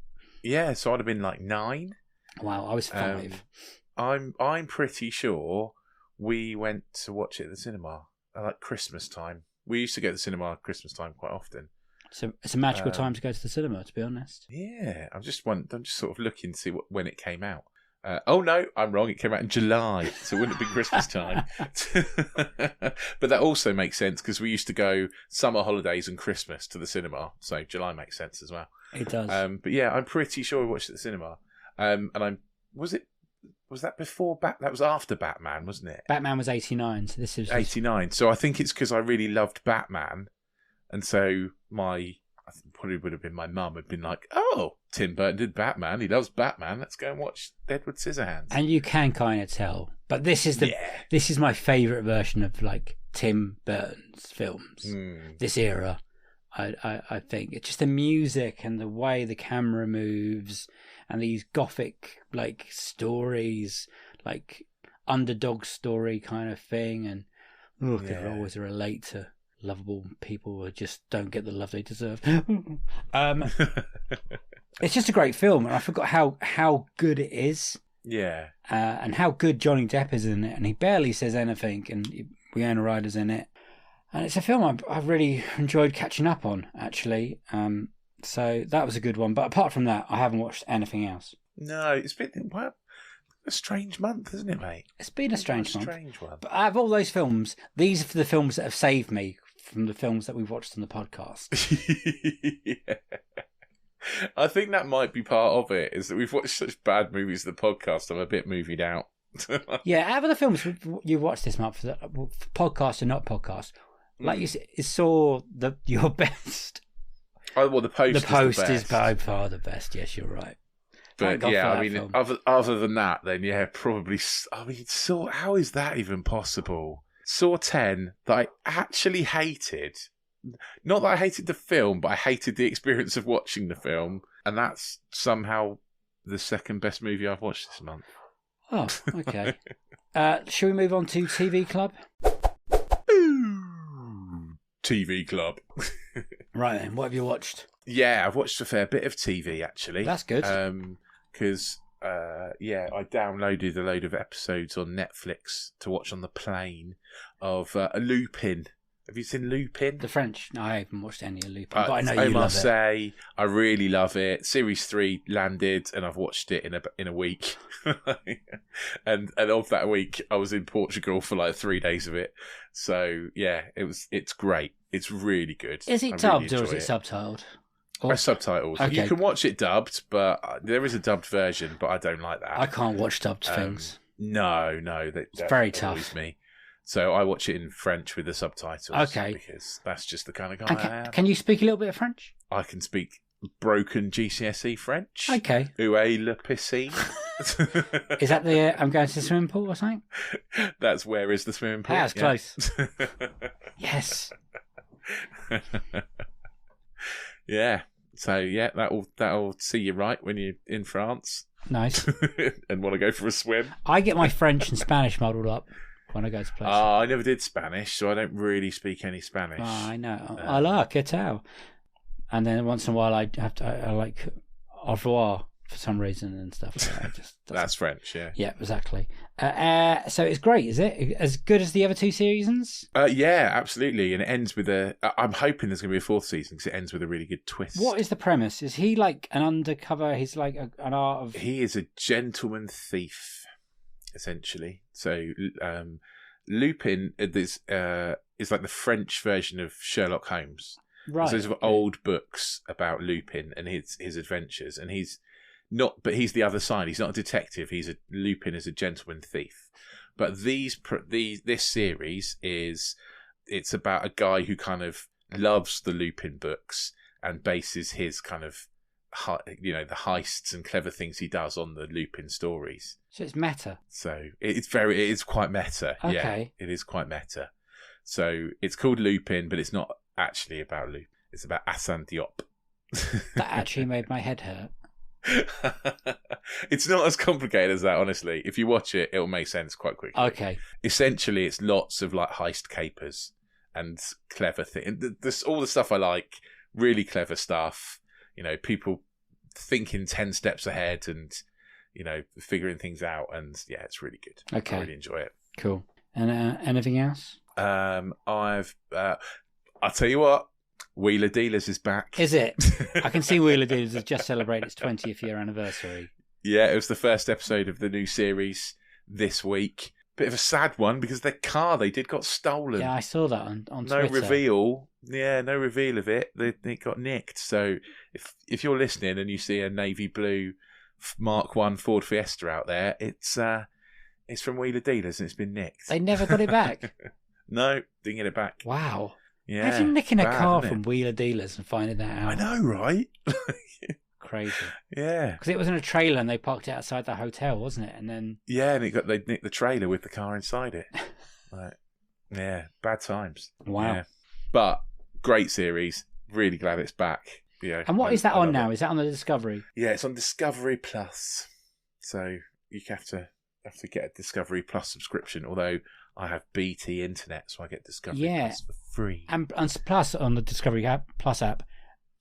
So I'd have been 9. Wow, I was 5. I'm pretty sure we went to watch it at the cinema at Christmas time. We used to go to the cinema at Christmas time quite often. So it's a magical time to go to the cinema, to be honest. Yeah, I'm just sort of looking to see when it came out. Oh no, I'm wrong. It came out in July, so it wouldn't have been Christmas time. But that also makes sense because we used to go summer holidays and Christmas to the cinema, so July makes sense as well. It does. But yeah, I'm pretty sure we watched it at the cinema. Was that before that was after Batman, wasn't it? Batman was 89, so this is 89. So I think it's because I really loved Batman, and so I think probably would have been my mum had been like, "Oh, Tim Burton did Batman. He loves Batman. Let's go and watch Edward Scissorhands." And you can kind of tell, but this is my favourite version of Tim Burton's films. This era, I think it's just the music and the way the camera moves and these gothic stories, underdog story kind of thing, and I can always relate to lovable people who just don't get the love they deserve. It's just a great film, and I forgot how good it is. Yeah. And how good Johnny Depp is in it, and he barely says anything, and Winona Ryder's in it. And it's a film I've really enjoyed catching up on, actually. So that was a good one. But apart from that, I haven't watched anything else. No, it's been a strange month, isn't it, mate? It's been a strange month. Strange one. But out of all those films, these are the films that have saved me from the films that we've watched on the podcast. Yeah. I think that might be part of it, is that we've watched such bad movies in the podcast, I'm a bit movied out. Yeah, out of the films you've watched this month, podcast or not podcast, like you saw your best. Oh, well, The Post. The Post is by far the best. Yes, you're right. But yeah, I mean, other than that, then yeah, probably. I mean, Saw. How is that even possible? Saw 10 that I actually hated. Not that I hated the film, but I hated the experience of watching the film, and that's somehow the second best movie I've watched this month. Oh, okay. Shall we move on to TV Club? TV Club. Right then, what have you watched? Yeah, I've watched a fair bit of TV, actually. That's good. Because, I downloaded a load of episodes on Netflix to watch on the plane of Lupin. Have you seen Lupin? The French? No, I haven't watched any of Lupin, but I know you love it. Marseille, I really love it. Series 3 landed, and I've watched it in a week. and of that week, I was in Portugal for like 3 days of it. So yeah, it's great. It's really good. Is it dubbed or is it subtitled? Subtitles. Okay. You can watch it dubbed, but there is a dubbed version, but I don't like that. I can't watch dubbed things. No, it's very tough. Me. So I watch it in French with the subtitles. Okay. Because that's just the kind of guy I am. Can you speak a little bit of French? I can speak broken GCSE French. Okay. Où est le piscine? Is that the I'm going to the swimming pool or something? That's where is the swimming pool? That's close. Yes. Yeah. So yeah, that'll see you right when you're in France. Nice. And want to go for a swim. I get my French and Spanish muddled up when I go to places. I never did Spanish, so I don't really speak any Spanish. I know. I like it out. And then once in a while I like au revoir for some reason and stuff. That's French, yeah. Yeah, exactly. So it's great, is it? As good as the other two seasons? Yeah, absolutely. And it ends with I'm hoping there's going to be a fourth season because it ends with a really good twist. What is the premise? Is he like an undercover? He's like an art of... He is a gentleman thief, essentially. So Lupin is like the French version of Sherlock Holmes. Right. So there's old books about Lupin and his adventures, and he's he's the other side. He's not a detective. Lupin is a gentleman thief. But this series it's about a guy who kind of loves the Lupin books and bases his kind of the heists and clever things he does on the Lupin stories. So it's meta. So it is quite meta. Okay. Yeah, it is quite meta. So it's called Lupin, but it's not actually about Lupin. It's about Arsène Diop. That actually made my head hurt. It's not as complicated as that, honestly. If you watch it, it'll make sense quite quickly. Okay. Essentially, it's lots of like heist capers and clever things. All the stuff I like, really clever stuff. People thinking 10 steps ahead and, figuring things out. And yeah, it's really good. Okay. I really enjoy it. Cool. And anything else? I'll tell you what, Wheeler Dealers is back. Is it? I can see Wheeler Dealers has just celebrated its 20th year anniversary. Yeah, it was the first episode of the new series this week. Bit of a sad one because their car got stolen. Yeah, I saw that on no Twitter. reveal. Yeah, no reveal of it. It got nicked. So if you're listening and you see a navy blue Mark 1 Ford Fiesta out there, it's from Wheeler Dealers and it's been nicked. They never got it back? No, didn't get it back. Wow. Yeah. Imagine nicking a car from Wheeler Dealers and finding that out. I know, right? Crazy. Yeah. Because it was in a trailer and they parked it outside the hotel, wasn't it? And then... Yeah, and they nicked the trailer with the car inside it. Right. Yeah, bad times. Wow. Yeah. But great series. Really glad it's back. Yeah. And what is that on now? Is that on the Discovery? Yeah, it's on Discovery Plus. So you have to get a Discovery Plus subscription, although I have BT Internet, so I get Discovery Plus for free. And plus on the Discovery Plus app,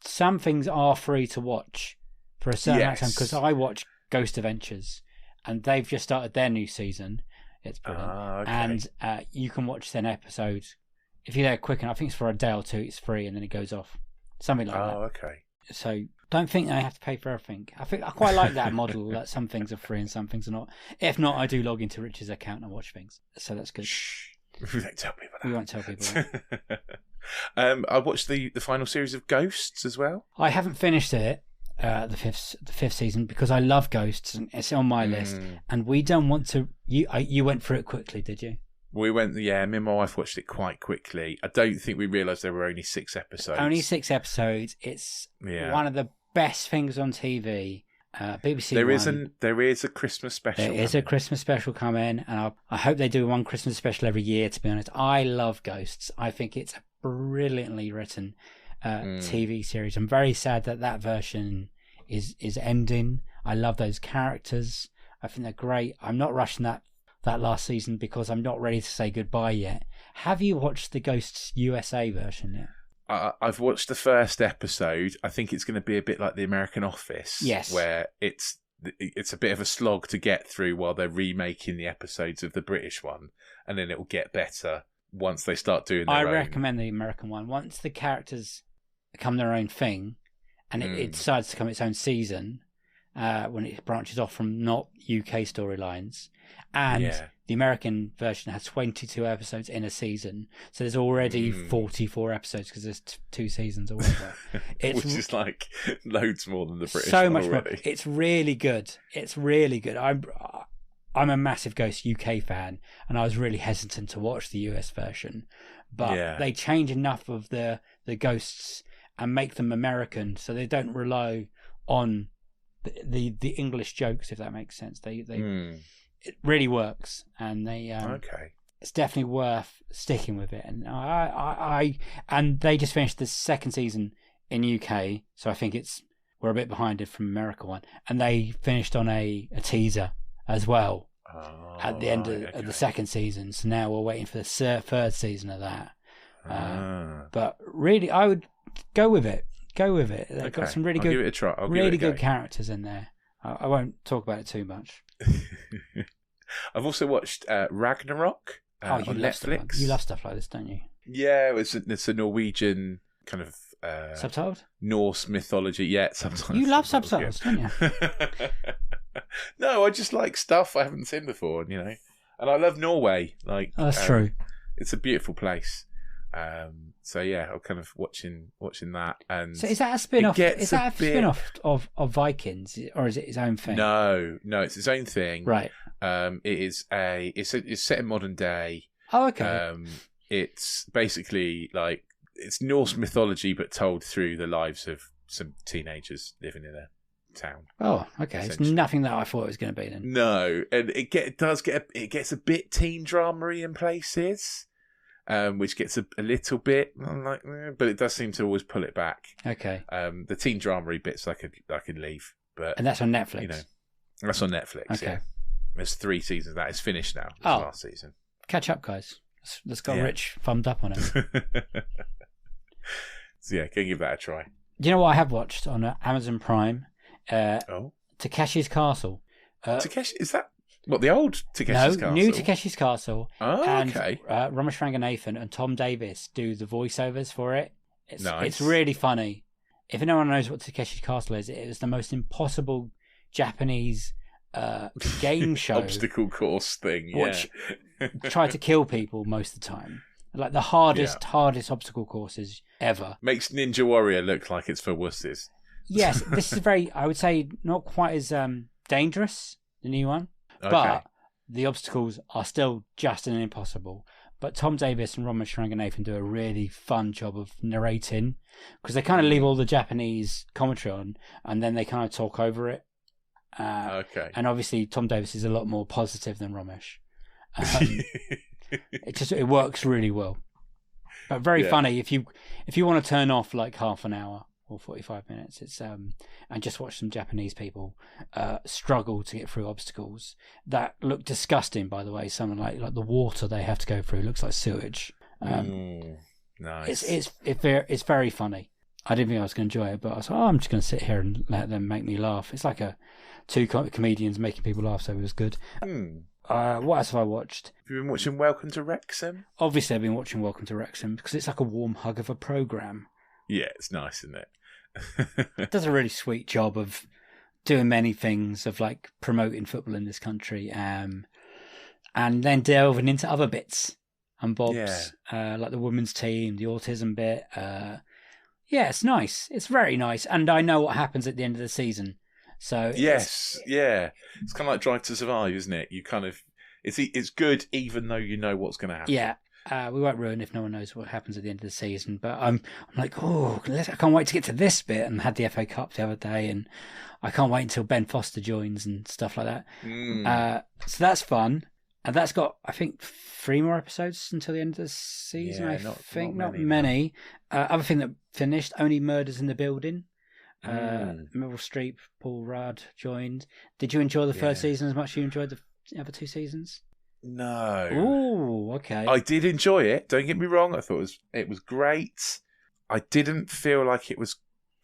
some things are free to watch for a certain amount of time, Yes. because I watch Ghost Adventures, and they've just started their new season. It's brilliant. Okay. And you can watch 10 episodes. If you're there quick enough, I think it's for a day or two, it's free, and then it goes off. Something like that. Okay. So don't think they have to pay for everything. I quite like that model, that some things are free and some things are not. If not, I do log into Rich's account and watch things. So that's good. Shh. We won't tell people that. We won't tell people that. I watched the final series of Ghosts as well. I haven't finished it, the fifth season, because I love Ghosts and it's on my list. And we don't want to. You went through it quickly, did you? We went, me and my wife watched it quite quickly. I don't think we realised there were only 6 episodes. Only 6 episodes. It's one of the best things on TV. BBC There is a Christmas special. There is a Christmas special coming, and I hope they do one Christmas special every year. To be honest, I love Ghosts. I think it's a brilliantly written TV series. I'm very sad that version is ending. I love those characters. I think they're great. I'm not rushing that last season because I'm not ready to say goodbye yet. Have you watched the Ghosts USA version yet? I've watched the first episode. I think it's going to be a bit like The American Office. Yes. Where it's a bit of a slog to get through while they're remaking the episodes of the British one. And then it will get better once they start doing their own. I recommend the American one. Once the characters become their own thing and it decides to become its own season, when it branches off from not UK storylines. And the American version has 22 episodes in a season. So there's already 44 episodes because there's 2 seasons or whatever. Which is like loads more than the British so one much already. More. It's really good. It's really good. I'm a massive Ghost UK fan, and I was really hesitant to watch the US version. But they change enough of the ghosts and make them American so they don't rely on the English jokes, if that makes sense. It really works, and it's definitely worth sticking with it. And and they just finished the 2nd season in UK, so I think we're a bit behind it from America one, and they finished on a teaser as well at the end of the 2nd season. So now we're waiting for the 3rd season of that. But really, I would go with it. They've got some really good, give it a try. really good characters in there. I won't talk about it too much. I've also watched Ragnarok on Netflix. You love stuff like this, don't you? Yeah, it's a Norwegian kind of subtitled Norse mythology. Yeah, sometimes you love subtitles, don't you? No, I just like stuff I haven't seen before, and I love Norway. That's true. It's a beautiful place. So yeah, I'm kind of watching that. And so is that a spin-off? Is that a spin-off of Vikings, or is it its own thing? No, it's its own thing. Right. It's set in modern day. Oh, okay. It's basically like it's Norse mythology, but told through the lives of some teenagers living in a town. Oh, okay. It's nothing that I thought it was going to be then. No, and it gets a bit teen drama-y in places. Which gets a little bit but it does seem to always pull it back. Okay. The teen drama-y bits I could leave, but and that's on Netflix. That's on Netflix. Okay. Yeah. There's 3 seasons. That is finished now. Last season. Catch up, guys. Let's go. Rich thumbed up on it. So yeah, can give that a try. Do you know what I have watched on Amazon Prime? Takeshi's Castle. Takeshi, is that? What, the old Takeshi's Castle? New Takeshi's Castle. Oh, okay. And Ramesh Ranganathan and Tom Davis do the voiceovers for it. Nice. It's really funny. If anyone knows what Takeshi's Castle is, it was the most impossible Japanese game show. Obstacle course thing, which tried to kill people most of the time. Like the hardest obstacle courses ever. Makes Ninja Warrior look like it's for wusses. Yes, this is I would say, not quite as dangerous, the new one. Okay. But the obstacles are still just as impossible. But Tom Davis and Ramesh Ranganathan do a really fun job of narrating, because they kind of leave all the Japanese commentary on, and then they kind of talk over it. Okay. And obviously Tom Davis is a lot more positive than Ramesh. It works really well. But very funny if you want to turn off like half an hour or 45 minutes. It's and just watch some Japanese people struggle to get through obstacles that look disgusting, by the way. Something like the water they have to go through looks like sewage. Nice. It's very funny. I didn't think I was going to enjoy it, but I was like, I'm just going to sit here and let them make me laugh. It's like two comedians making people laugh, so it was good. What else have I watched? Have you been watching Welcome to Wrexham? Obviously, I've been watching Welcome to Wrexham because it's like a warm hug of a programme. Yeah, it's nice, isn't it? It does a really sweet job of doing many things, of like promoting football in this country, and then delving into other bits and bobs, like the women's team, the autism bit. Yeah, it's nice. It's very nice, and I know what happens at the end of the season. So yes, it's kind of like Drive to Survive, isn't it? You kind of it's good even though you know what's going to happen. Yeah. We won't ruin if no one knows what happens at the end of the season, but I'm like, I can't wait to get to this bit, and had the FA Cup the other day, and I can't wait until Ben Foster joins and stuff like that. So that's fun, and that's got, I think, 3 more episodes until the end of the season. Not many. Other thing that finished, Only Murders in the Building. Meryl Streep, Paul Rudd joined. Did you enjoy the first season as much as you enjoyed the other 2 seasons? No. Oh, okay. I did enjoy it. Don't get me wrong. I thought it was great. I didn't feel like it was.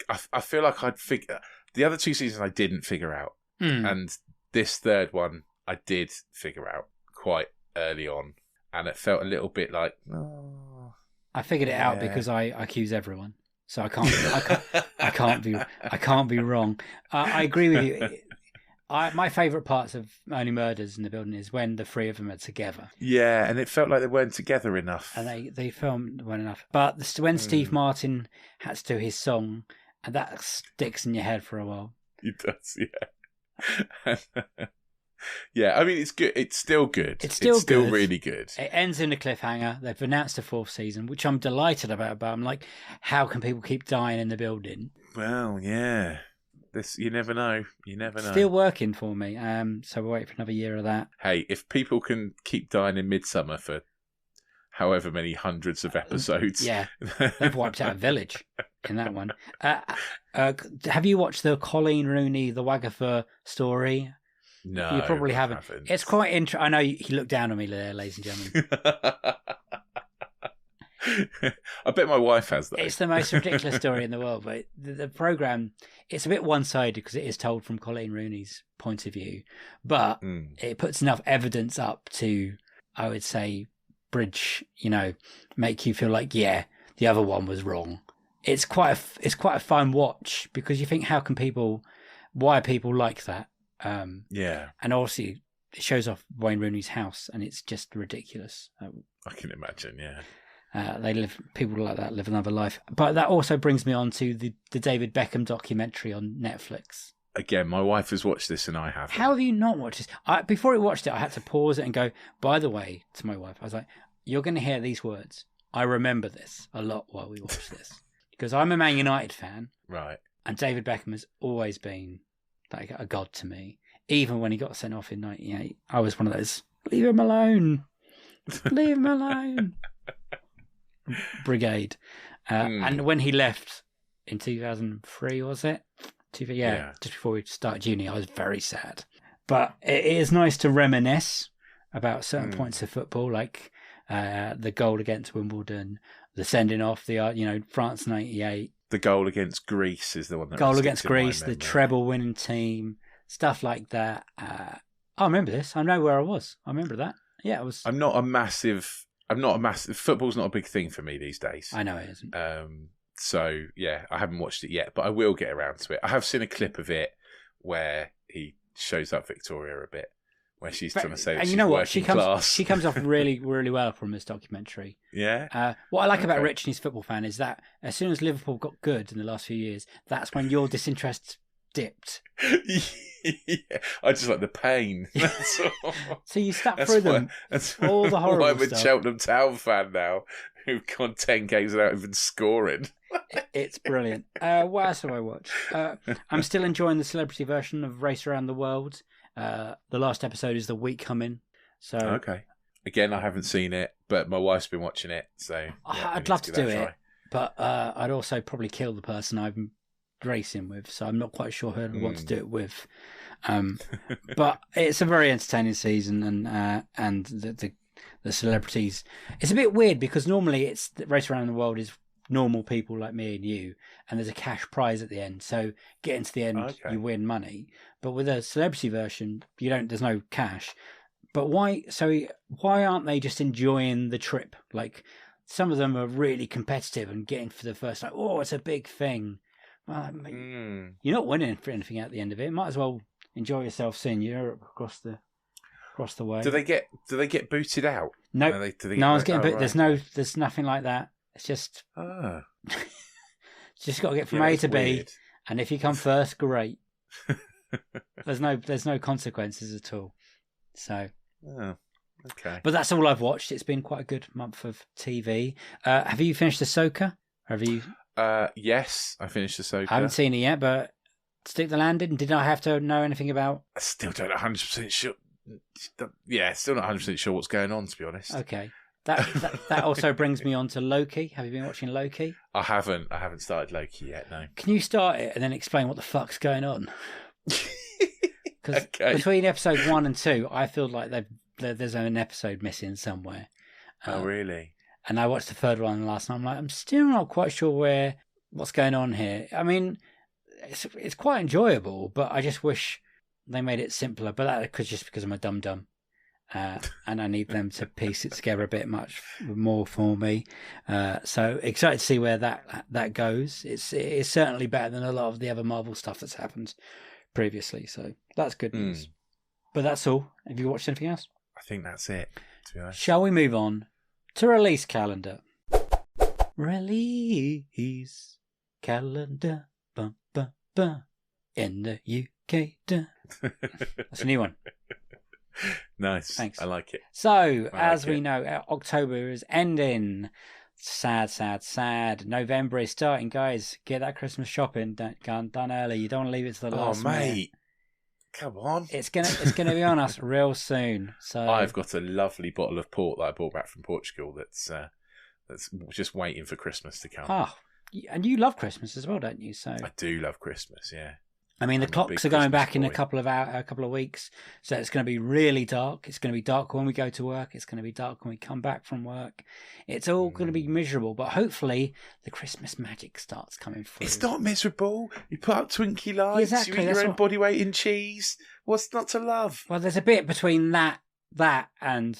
I feel like I'd figure the other 2 seasons I didn't figure out, and this third one I did figure out quite early on, and it felt a little bit like. Oh, I figured it out because I accuse everyone, so I can't be wrong. I agree with you. My favourite parts of Only Murders in the Building is when the 3 of them are together. Yeah, and it felt like they weren't together enough. And they filmed well enough. But when Steve Martin had to do his song, and that sticks in your head for a while. It does, yeah. Yeah, I mean, it's good. It's still good. It's still good. Really good. It ends in a cliffhanger. They've announced a 4th season, which I'm delighted about. But I'm like, how can people keep dying in the building? Well, yeah. You never know. Still working for me. So we'll wait for another year of that. Hey, if people can keep dying in Midsummer for however many hundreds of episodes, yeah, they've wiped out a village in that one. Have you watched the Colleen Rooney, the Wagger story? No, you probably haven't. It's quite interesting. I know he looked down on me there, ladies and gentlemen. I bet my wife has, though. It's the most ridiculous story in the world, but the programme, it's a bit one-sided because it is told from Colleen Rooney's point of view, but it puts enough evidence up to, I would say, make you feel like, yeah, the other one was wrong. It's quite a fun watch because you think, why are people like that? Yeah. And obviously it shows off Wayne Rooney's house, and it's just ridiculous. I can imagine, yeah. People like that live another life. But that also brings me on to the David Beckham documentary on Netflix. Again, my wife has watched this and I haven't. How have you not watched this? Before I watched it, I had to pause it and go, by the way, to my wife, I was like, you're going to hear these words. I remember this a lot while we watched this. Because I'm a Man United fan. Right. And David Beckham has always been like a god to me. Even when he got sent off in 98, I was one of those, leave him alone. Leave him alone. Brigade. And when he left in 2003, was it? Just before we started uni, I was very sad. But it is nice to reminisce about certain points of football, like the goal against Wimbledon, the sending off, France 98. The goal against Greece is the one that goal against Greece, the treble winning team, stuff like that. I remember this. I know where I was. I remember that. Yeah, it was. I'm not a massive. Football's not a big thing for me these days. I know it isn't. So yeah, I haven't watched it yet, but I will get around to it. I have seen a clip of it where he shows up Victoria a bit, where she's trying to say that she's working class. She comes off really, really well from this documentary. Yeah. What I like about Rich and his football fan is that as soon as Liverpool got good in the last few years, that's when your disinterest dipped. Yeah, I just like the pain. That's all. So you stuck through them. That's all the horrible I'm stuff. a Cheltenham Town fan now, who've gone 10 games without even scoring. It's brilliant. What else have I watched? I'm still enjoying the celebrity version of Race Around the World. The last episode is the week coming. So okay. Again, I haven't seen it, but my wife's been watching it. So yeah, I'd love to do it, but I'd also probably kill the person I'm racing with, so I'm not quite sure who I'd want to do it with. But it's a very entertaining season, and the celebrities. It's a bit weird because normally it's the Race Around the World is normal people like me and you, and there's a cash prize at the end. So getting to the end, you win money. But with a celebrity version, there's no cash. But why aren't they just enjoying the trip? Like, some of them are really competitive and getting for the first, like, oh, it's a big thing. Well, you're not winning for anything at the end of it. Might as well enjoy yourself seeing Europe across the way. Do they get booted out? No, no one's getting booted. Right. There's nothing like that. It's just just got to get from A to weird. B, and if you come first, great. There's no consequences at all. So, okay. But that's all I've watched. It's been quite a good month of TV. Have you finished Ahsoka? Have you? Yes, I finished Ahsoka. I haven't seen it yet, but stick the landing. Did I have to know anything about? I still don't 100% sure. Yeah, still not 100% sure what's going on, to be honest. Okay. That also brings me on to Loki. Have you been watching Loki? I haven't started Loki yet, no. Can you start it and then explain what the fuck's going on? Because between episode 1 and 2, I feel like there's an episode missing somewhere. Oh, really? And I watched the third one last night. I'm like, I'm still not quite sure what's going on here. I mean, it's quite enjoyable, but I just wish they made it simpler. But that could just because I'm a dum-dum. And I need them to piece it together a bit much more for me. So excited to see where that goes. It's certainly better than a lot of the other Marvel stuff that's happened previously. So that's good news. But that's all. Have you watched anything else? I think that's it, to be honest. Shall we move on to release calendar? Release calendar. Bum, bum, bum. In the UK. That's a new one. Nice. Thanks. I like it. So, as we know, October is ending. Sad. November is starting, guys. Get that Christmas shopping done early. You don't want to leave it to the last minute. Oh, mate. Come on. It's gonna be on us real soon. So I've got a lovely bottle of port that I brought back from Portugal that's just waiting for Christmas to come. Oh, and you love Christmas as well, don't you? So I do love Christmas, yeah. I mean, the clocks are going back in a couple of weeks, so it's going to be really dark. It's going to be dark when we go to work. It's going to be dark when we come back from work. It's all going to be miserable, but hopefully the Christmas magic starts coming through. It's not miserable. You put up twinkly lights. Exactly, you eat your own body weight in cheese. What's not to love? Well, there's a bit between that and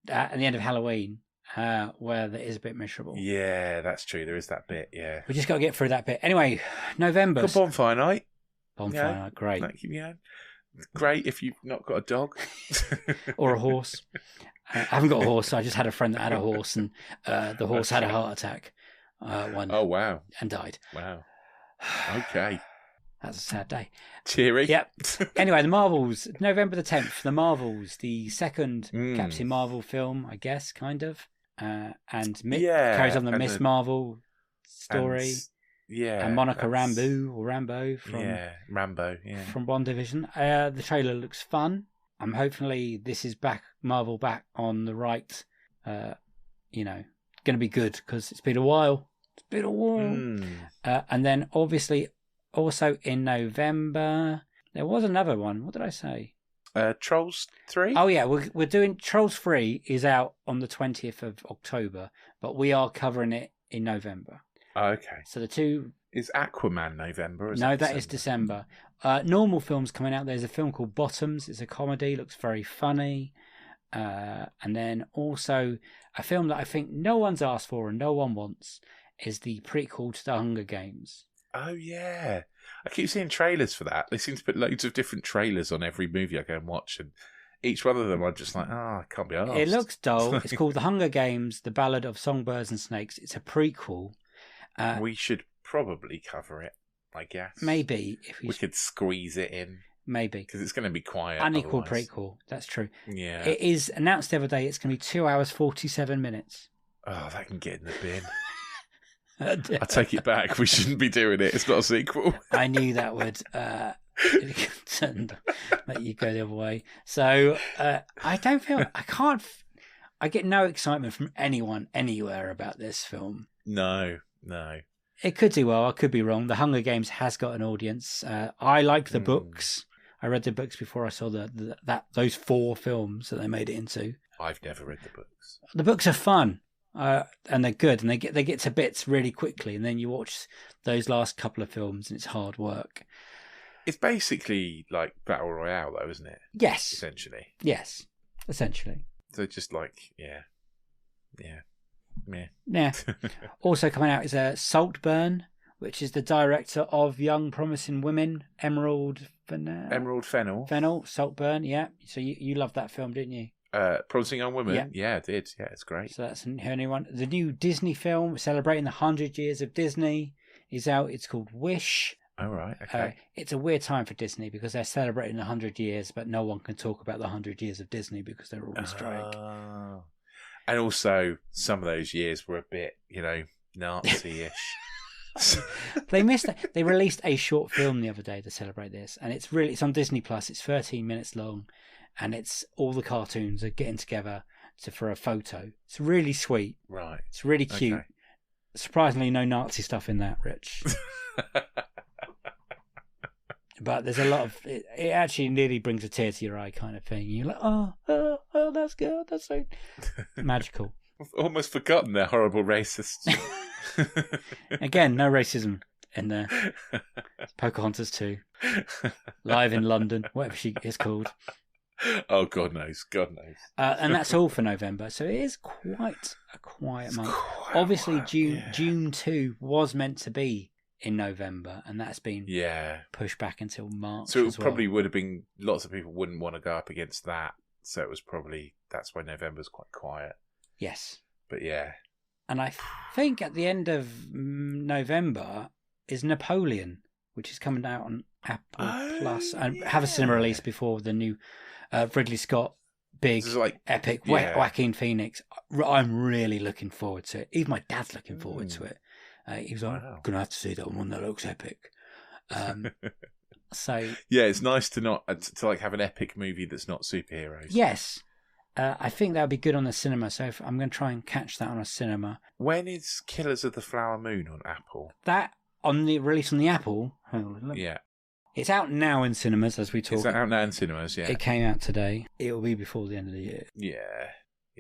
at the end of Halloween where it is a bit miserable. Yeah, that's true. There is that bit. Yeah, we just got to get through that bit. Anyway, November. Good bonfire night. Bonfire night, great. Great if you've not got a dog or a horse. I haven't got a horse. So I just had a friend that had a horse, and the horse had a heart attack. Oh wow! And died. Wow. Okay. That's a sad day. Cheery. Yep. Anyway, the Marvels, November the 10th. The Marvels, the second Captain Marvel film, I guess, kind of, and carries on the Miss Marvel story. And Monica Rambeau from Rambo, from WandaVision. The trailer looks fun. I'm hopefully this is Marvel back on the right. Going to be good because it's been a while. And then obviously also in November there was another one. What did I say? Trolls 3. Oh yeah, we're doing Trolls 3 is out on the 20th of October, but we are covering it in November. Okay. So the two... Is Aquaman November? No, that is December. Normal films coming out. There's a film called Bottoms. It's a comedy. Looks very funny. And then also a film that I think no one's asked for and no one wants is the prequel to The Hunger Games. Oh, yeah. I keep seeing trailers for that. They seem to put loads of different trailers on every movie I go and watch. And each one of them I'm just like, I can't be arsed. It looks dull. It's called The Hunger Games, The Ballad of Songbirds and Snakes. It's a prequel. We should probably cover it, I guess. Maybe. If we could squeeze it in. Maybe. Because it's going to be quiet. Unequal otherwise. prequel. That's true. Yeah. It is announced the other day. It's going to be 2 hours, 47 minutes. Oh, that can get in the bin. I take it back. We shouldn't be doing it. It's not a sequel. I knew that would let you go the other way. So I get no excitement from anyone anywhere about this film. No. It could do well. I could be wrong. The Hunger Games has got an audience. I like the books. I read the books before I saw those 4 films that they made it into. I've never read the books. The books are fun. and they're good, and they get to bits really quickly, and then you watch those last couple of films, and it's hard work. It's basically like Battle Royale, though, isn't it? Yes. Essentially. Yes. Essentially. So just like, yeah. Also coming out is Saltburn, which is the director of Young Promising Women, Emerald Fennell, Saltburn, yeah. So you loved that film, didn't you? Promising Young Women? Yeah, I did. Yeah, it's great. So that's her new one. The new Disney film celebrating the 100 years of Disney is out. It's called Wish. Oh, right. Okay. It's a weird time for Disney because they're celebrating 100 years, but no one can talk about the 100 years of Disney because they're all on strike. And also, some of those years were a bit, Nazi-ish. They released a short film the other day to celebrate this, and it's on Disney Plus. It's 13 minutes long, and it's all the cartoons are getting together for a photo. It's really sweet. Right. It's really cute. Okay. Surprisingly, no Nazi stuff in that, Rich. But there's a lot of it actually nearly brings a tear to your eye kind of thing. You're like, oh, that's good. That's so magical. I've almost forgotten they're horrible racists. Again, no racism in there. Pocahontas 2. Live in London, whatever she is called. Oh, God knows. And that's all for November. So it is quite a quiet month. Obviously, June 2 was meant to be in November, and that's been pushed back until March. So it probably would have been, lots of people wouldn't want to go up against that. So it was probably, that's why November's quite quiet. Yes. But yeah. And I think at the end of November is Napoleon, which is coming out on Apple Plus and have a cinema release before the new Ridley Scott big epic Joaquin Phoenix. I'm really looking forward to it. Even my dad's looking forward to it. He was like, "Gonna have to see that one that looks epic." So yeah, it's nice to not to have an epic movie that's not superheroes. Yes, I think that would be good on the cinema. So I'm going to try and catch that on a cinema. When is Killers of the Flower Moon on Apple? That on the release on the Apple. Yeah, it's out now in cinemas as we talk. It's out now in cinemas. Yeah, it came out today. It will be before the end of the year. Yeah.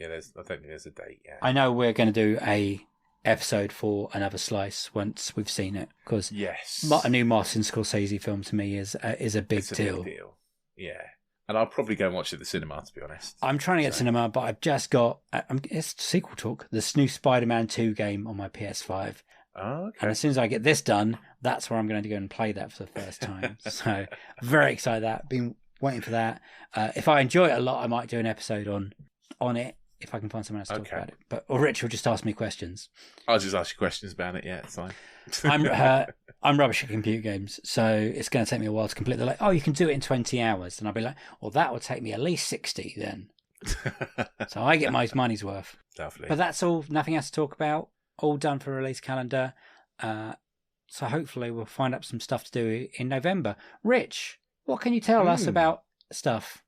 I don't think there's a date yet. I know we're going to do a episode for Another Slice once we've seen it, because a new Martin Scorsese film to me is a big deal. Big deal. Yeah, and I'll probably go and watch it at the cinema, to be honest. I'm trying to get cinema, but I've just got it's sequel talk, the new Spider-Man 2 game on my PS5. Oh, okay. And as soon as I get this done, that's where I'm going to go and play that for the first time. So very excited that. Been waiting for that. If I enjoy it a lot, I might do an episode on it. If I can find someone else to talk about it. Or Rich will just ask me questions. I'll just ask you questions about it, it's fine. I'm rubbish at computer games, so it's going to take me a while to complete. They're like, you can do it in 20 hours. And I'll be like, well, that will take me at least 60 then. So I get my money's worth. Lovely. But that's all, nothing else to talk about. All done for release calendar. So hopefully we'll find up some stuff to do in November. Rich, what can you tell us about stuff?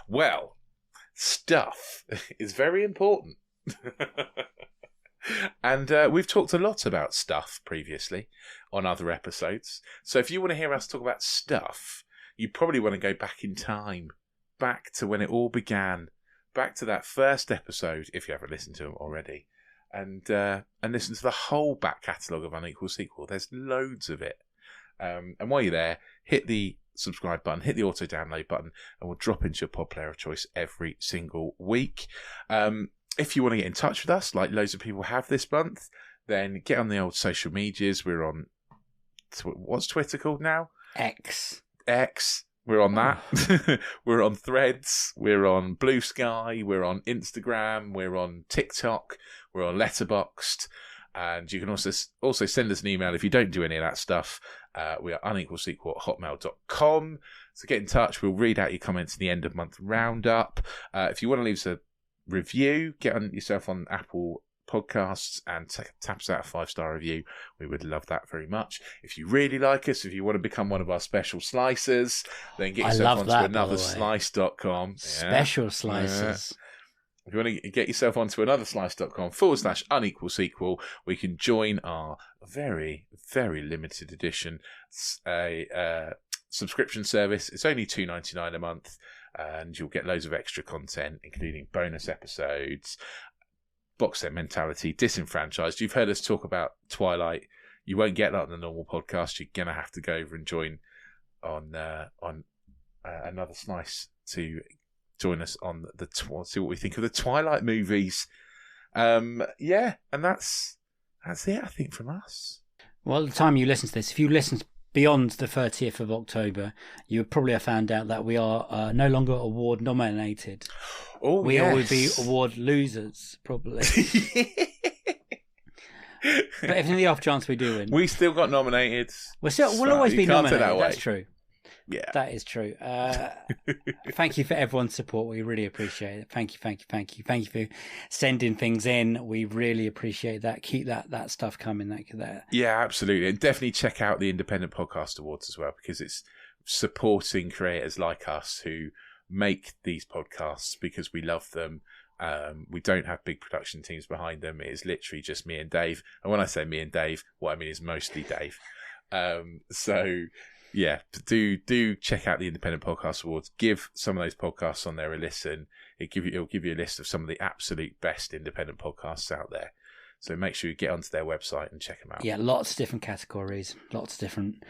Well, stuff is very important. And we've talked a lot about stuff previously on other episodes. So if you want to hear us talk about stuff, you probably want to go back in time, back to when it all began, back to that first episode, if you haven't listened to them already, and listen to the whole back catalogue of Unequal Sequel. There's loads of it. And while you're there, hit the subscribe button, hit the auto download button, and we'll drop into your pod player of choice every single week. If you want to get in touch with us, like loads of people have this month, then get on the old social medias. We're on, what's Twitter called now? X. We're on that. We're on Threads. We're on Blue Sky. We're on Instagram. We're on TikTok. We're on Letterboxd. And you can also send us an email if you don't do any of that stuff. We are unequalsequel@hotmail.com. So get in touch. We'll read out your comments at the end of month roundup. If you want to leave us a review, get on yourself on Apple Podcasts and tap us out a 5-star review. We would love that very much. If you really like us, if you want to become one of our special slicers, then get yourself onto anotherslice.com. Special slices. If you want to get yourself onto anotherslice.com/unequal sequel, we can join our very, very limited edition subscription service. It's only $2.99 a month, and you'll get loads of extra content, including bonus episodes, box set mentality, disenfranchised. You've heard us talk about Twilight. You won't get that on the normal podcast. You're gonna have to go over and join on another slice to join us on see what we think of the Twilight movies. And that's it, I think, from us. Well, at the time you listen to this, if you listened beyond the 30th of October, you would probably have found out that we are no longer award nominated. Oh, we will be award losers, probably. But if in the off chance we do win, we still got nominated. We'll always be nominated. That's true. Yeah, that is true. Thank you for everyone's support. We really appreciate it. Thank you for sending things in. We really appreciate that. Keep that stuff coming. That. Yeah, absolutely, and definitely check out the Independent Podcast Awards as well, because it's supporting creators like us who make these podcasts because we love them. We don't have big production teams behind them. It is literally just me and Dave. And when I say me and Dave, what I mean is mostly Dave. So yeah, do check out the Independent Podcast Awards. Give some of those podcasts on there a listen. It'll give you a list of some of the absolute best independent podcasts out there. So make sure you get onto their website and check them out. Yeah, lots of different categories, lots of different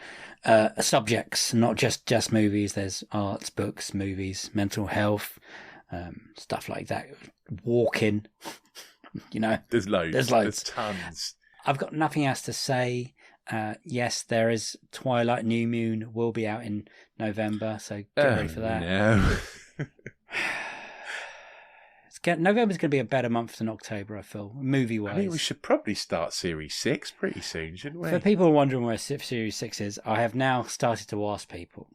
subjects, not just movies. There's arts, books, movies, mental health, stuff like that. Walking, There's loads. There's tons. I've got nothing else to say. Yes, there is Twilight New Moon will be out in November, so get ready for that. No. November's going to be a better month than October, I feel, movie-wise. I think we should probably start Series 6 pretty soon, shouldn't we? For people wondering where Series 6 is, I have now started to ask people.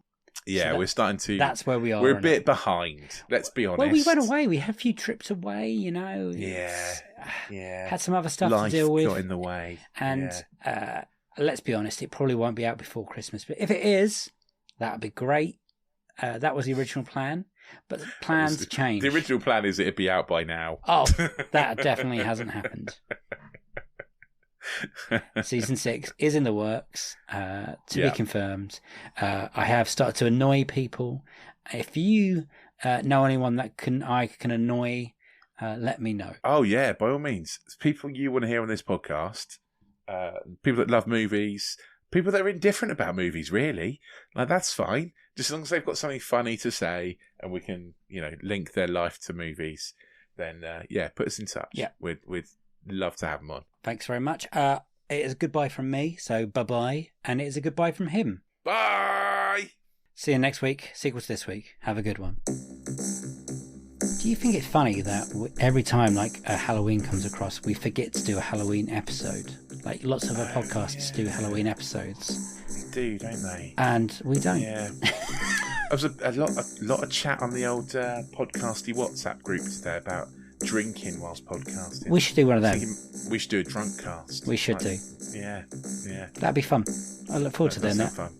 Yeah, so we're starting to... That's where we are. We're a bit behind, let's be honest. Well, we went away. We had a few trips away, Yeah. Had some other stuff Life to deal with. Got in the way. And let's be honest, it probably won't be out before Christmas. But if it is, that would be great. That was the original plan. But plans change. The original plan is it'd be out by now. Oh, that definitely hasn't happened. Season 6 is in the works, to be confirmed. I have started to annoy people. If you know anyone that I can annoy, let me know. Oh yeah, by all means. People you want to hear on this podcast, people that love movies, people that are indifferent about movies, really. Like, that's fine. Just as long as they've got something funny to say and we can, link their life to movies, then put us in touch. Yeah. We'd love to have them on. Thanks very much. It is a goodbye from me, so bye-bye. And it is a goodbye from him. Bye! See you next week. Sequel to this week. Have a good one. Do you think it's funny that every time a Halloween comes across, we forget to do a Halloween episode? Like, lots of our podcasts do Halloween episodes. They do, don't they? And we don't. Yeah. There was a lot of chat on the old podcasty WhatsApp group today about drinking whilst podcasting. We should do one of them. We should do a drunk cast. We should do. Yeah. That'd be fun. I look forward to doing that. Fun.